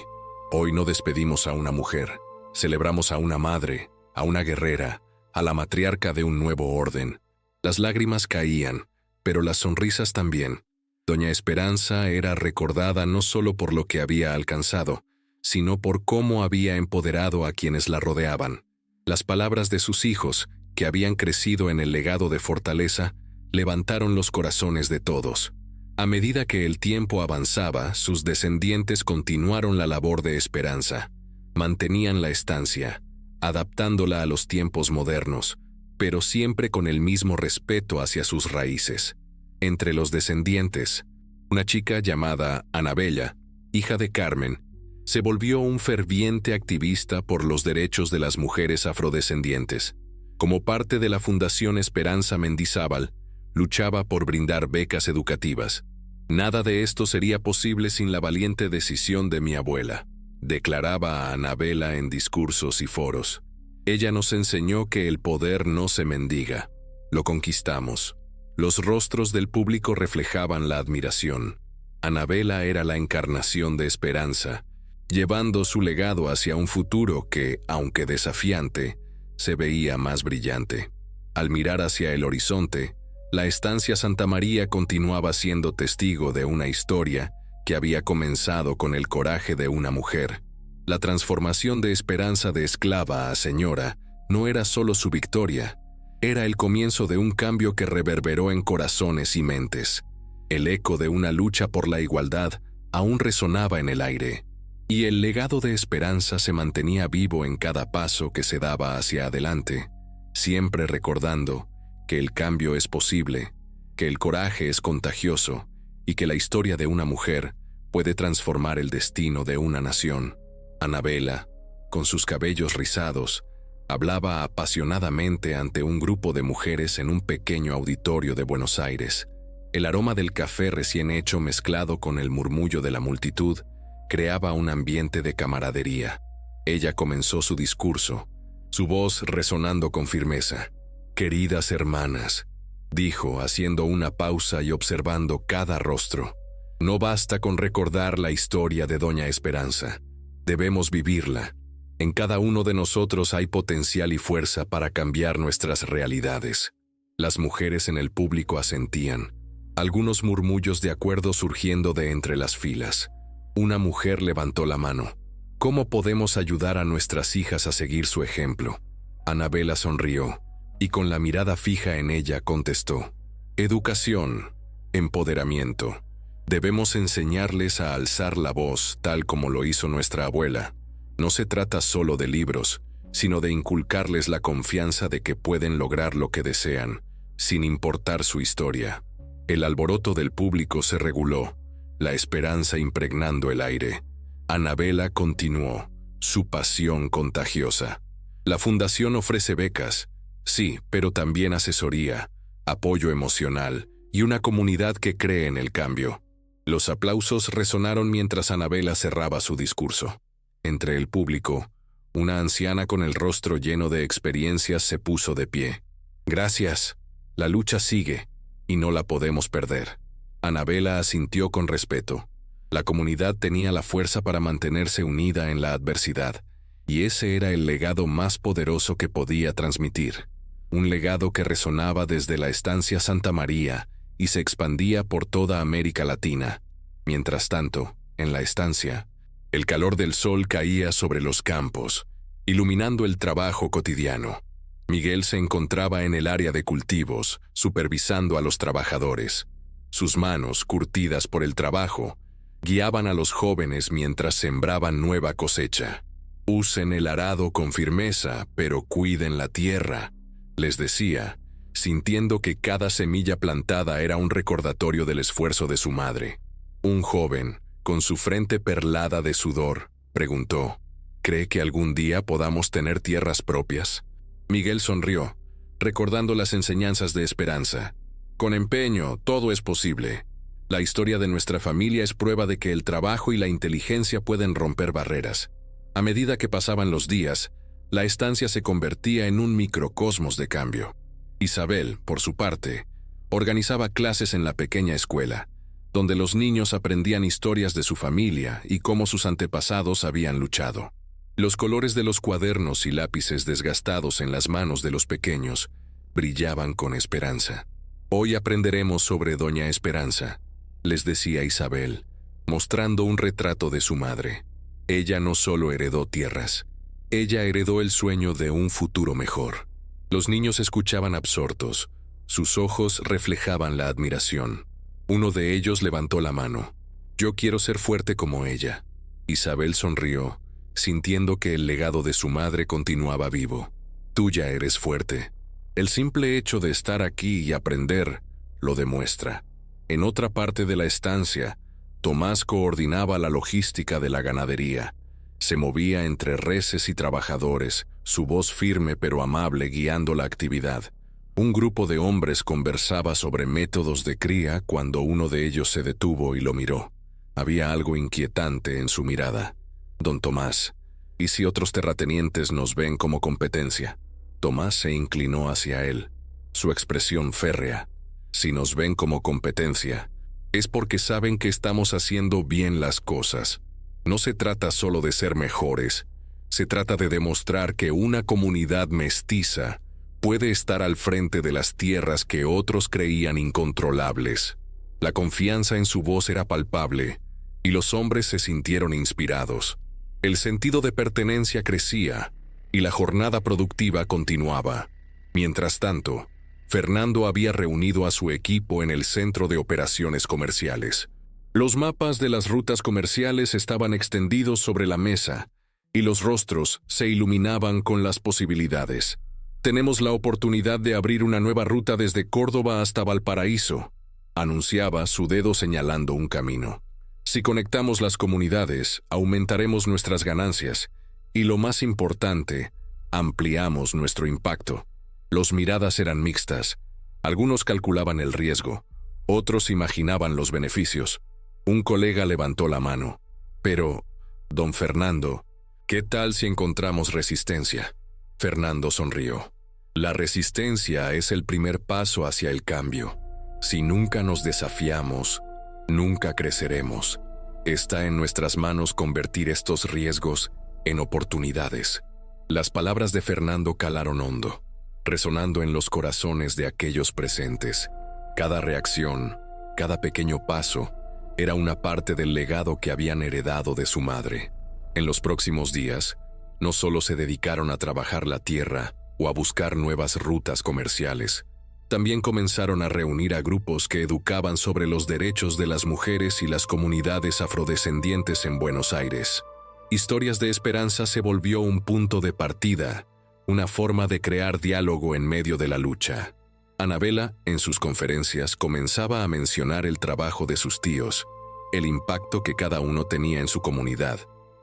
Hoy no despedimos a una mujer, celebramos a una madre, a una guerrera, a la matriarca de un nuevo orden. Las lágrimas caían, pero las sonrisas también. Doña Esperanza era recordada no solo por lo que había alcanzado, sino por cómo había empoderado a quienes la rodeaban. Las palabras de sus hijos, que habían crecido en el legado de fortaleza, levantaron los corazones de todos. A medida que el tiempo avanzaba, sus descendientes continuaron la labor de esperanza. Mantenían la estancia, adaptándola a los tiempos modernos, pero siempre con el mismo respeto hacia sus raíces. Entre los descendientes, una chica llamada Anabella, hija de Carmen, se volvió un ferviente activista por los derechos de las mujeres afrodescendientes. Como parte de la Fundación Esperanza Mendizábal, luchaba por brindar becas educativas. Nada de esto sería posible sin la valiente decisión de mi abuela, declaraba a Anabella en discursos y foros. Ella nos enseñó que el poder no se mendiga, lo conquistamos. Los rostros del público reflejaban la admiración. Anabella era la encarnación de esperanza, llevando su legado hacia un futuro que, aunque desafiante, se veía más brillante. Al mirar hacia el horizonte, la estancia Santa María continuaba siendo testigo de una historia que había comenzado con el coraje de una mujer. La transformación de Esperanza de esclava a señora no era solo su victoria, era el comienzo de un cambio que reverberó en corazones y mentes. El eco de una lucha por la igualdad aún resonaba en el aire, y el legado de Esperanza se mantenía vivo en cada paso que se daba hacia adelante, siempre recordando que el cambio es posible, que el coraje es contagioso y que la historia de una mujer puede transformar el destino de una nación. Anabella, con sus cabellos rizados, hablaba apasionadamente ante un grupo de mujeres en un pequeño auditorio de Buenos Aires. El aroma del café recién hecho mezclado con el murmullo de la multitud creaba un ambiente de camaradería. Ella comenzó su discurso, su voz resonando con firmeza. «Queridas hermanas», dijo, haciendo una pausa y observando cada rostro. «No basta con recordar la historia de Doña Esperanza. Debemos vivirla. En cada uno de nosotros hay potencial y fuerza para cambiar nuestras realidades». Las mujeres en el público asentían, algunos murmullos de acuerdo surgiendo de entre las filas. Una mujer levantó la mano. «¿Cómo podemos ayudar a nuestras hijas a seguir su ejemplo?». Anabella sonrió, y con la mirada fija en ella contestó: «Educación, empoderamiento. Debemos enseñarles a alzar la voz tal como lo hizo nuestra abuela. No se trata solo de libros, sino de inculcarles la confianza de que pueden lograr lo que desean, sin importar su historia». El alboroto del público se reguló, la esperanza impregnando el aire. Anabella continuó, su pasión contagiosa. «La fundación ofrece becas, sí, pero también asesoría, apoyo emocional y una comunidad que cree en el cambio». Los aplausos resonaron mientras Anabella cerraba su discurso. Entre el público, una anciana con el rostro lleno de experiencias se puso de pie. «Gracias. La lucha sigue, y no la podemos perder». Anabella asintió con respeto. La comunidad tenía la fuerza para mantenerse unida en la adversidad, y ese era el legado más poderoso que podía transmitir. Un legado que resonaba desde la estancia Santa María y se expandía por toda América Latina. Mientras tanto, en la estancia, el calor del sol caía sobre los campos, iluminando el trabajo cotidiano. Miguel se encontraba en el área de cultivos, supervisando a los trabajadores. Sus manos, curtidas por el trabajo, guiaban a los jóvenes mientras sembraban nueva cosecha. «Usen el arado con firmeza, pero cuiden la tierra», les decía, sintiendo que cada semilla plantada era un recordatorio del esfuerzo de su madre. Un joven, con su frente perlada de sudor, preguntó: «¿Cree que algún día podamos tener tierras propias?». Miguel sonrió, recordando las enseñanzas de Esperanza. «Con empeño, todo es posible. La historia de nuestra familia es prueba de que el trabajo y la inteligencia pueden romper barreras. A medida que pasaban los días, la estancia se convertía en un microcosmos de cambio. Isabel, por su parte, organizaba clases en la pequeña escuela, donde los niños aprendían historias de su familia y cómo sus antepasados habían luchado. Los colores de los cuadernos y lápices desgastados en las manos de los pequeños brillaban con esperanza. «Hoy aprenderemos sobre Doña Esperanza», les decía Isabel, mostrando un retrato de su madre. Ella no solo heredó tierras, ella heredó el sueño de un futuro mejor. Los niños escuchaban absortos, sus ojos reflejaban la admiración. Uno de ellos levantó la mano. «Yo quiero ser fuerte como ella». Isabel sonrió, sintiendo que el legado de su madre continuaba vivo. «Tú ya eres fuerte. El simple hecho de estar aquí y aprender lo demuestra». En otra parte de la estancia, Tomás coordinaba la logística de la ganadería. Se movía entre reses y trabajadores, su voz firme pero amable guiando la actividad. Un grupo de hombres conversaba sobre métodos de cría cuando uno de ellos se detuvo y lo miró. Había algo inquietante en su mirada. «Don Tomás, ¿y si otros terratenientes nos ven como competencia?» Tomás se inclinó hacia él, su expresión férrea. «Si nos ven como competencia, es porque saben que estamos haciendo bien las cosas. No se trata solo de ser mejores, se trata de demostrar que una comunidad mestiza puede estar al frente de las tierras que otros creían incontrolables». La confianza en su voz era palpable, y los hombres se sintieron inspirados. El sentido de pertenencia crecía, y la jornada productiva continuaba. Mientras tanto, Fernando había reunido a su equipo en el Centro de Operaciones Comerciales. Los mapas de las rutas comerciales estaban extendidos sobre la mesa, y los rostros se iluminaban con las posibilidades. «Tenemos la oportunidad de abrir una nueva ruta desde Córdoba hasta Valparaíso», anunciaba, su dedo señalando un camino. «Si conectamos las comunidades, aumentaremos nuestras ganancias, y lo más importante, ampliamos nuestro impacto». Las miradas eran mixtas. Algunos calculaban el riesgo, otros imaginaban los beneficios. Un colega levantó la mano. «Pero, don Fernando, ¿qué tal si encontramos resistencia?» Fernando sonrió. «La resistencia es el primer paso hacia el cambio. Si nunca nos desafiamos, nunca creceremos. Está en nuestras manos convertir estos riesgos en oportunidades». Las palabras de Fernando calaron hondo, resonando en los corazones de aquellos presentes. Cada reacción, cada pequeño paso, era una parte del legado que habían heredado de su madre. En los próximos días, no solo se dedicaron a trabajar la tierra o a buscar nuevas rutas comerciales, también comenzaron a reunir a grupos que educaban sobre los derechos de las mujeres y las comunidades afrodescendientes en Buenos Aires. Historias de Esperanza se volvió un punto de partida, una forma de crear diálogo en medio de la lucha. Anabela, en sus conferencias, comenzaba a mencionar el trabajo de sus tíos, el impacto que cada uno tenía en su comunidad.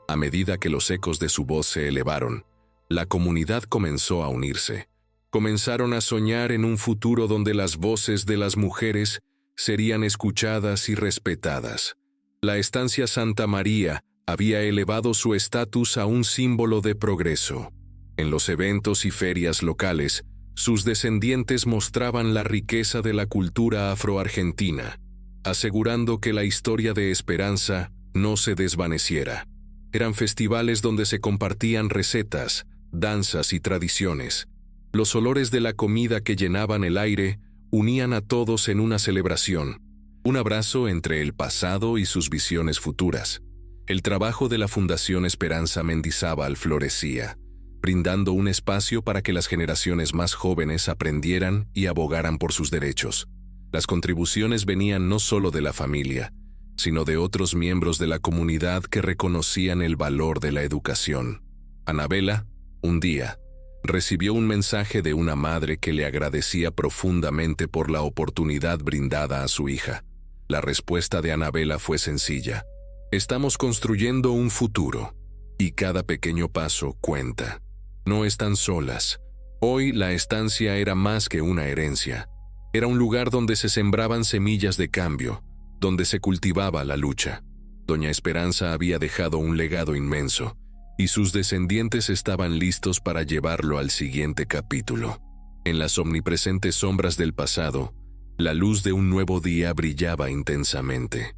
A medida que los ecos de su voz se elevaron, la comunidad comenzó a unirse. Comenzaron a soñar en un futuro donde las voces de las mujeres serían escuchadas y respetadas. La estancia Santa María había elevado su estatus a un símbolo de progreso. En los eventos y ferias locales, sus descendientes mostraban la riqueza de la cultura afroargentina, asegurando que la historia de Esperanza no se desvaneciera. Eran festivales donde se compartían recetas, danzas y tradiciones. Los olores de la comida que llenaban el aire unían a todos en una celebración, un abrazo entre el pasado y sus visiones futuras. El trabajo de la Fundación Esperanza Mendizábal florecía, brindando un espacio para que las generaciones más jóvenes aprendieran y abogaran por sus derechos. Las contribuciones venían no solo de la familia, sino de otros miembros de la comunidad que reconocían el valor de la educación. Anabela, un día, recibió un mensaje de una madre que le agradecía profundamente por la oportunidad brindada a su hija. La respuesta de Anabela fue sencilla: «Estamos construyendo un futuro, y cada pequeño paso cuenta. No están solas». Hoy la estancia era más que una herencia. Era un lugar donde se sembraban semillas de cambio, donde se cultivaba la lucha. Doña Esperanza había dejado un legado inmenso, y sus descendientes estaban listos para llevarlo al siguiente capítulo. En las omnipresentes sombras del pasado, la luz de un nuevo día brillaba intensamente.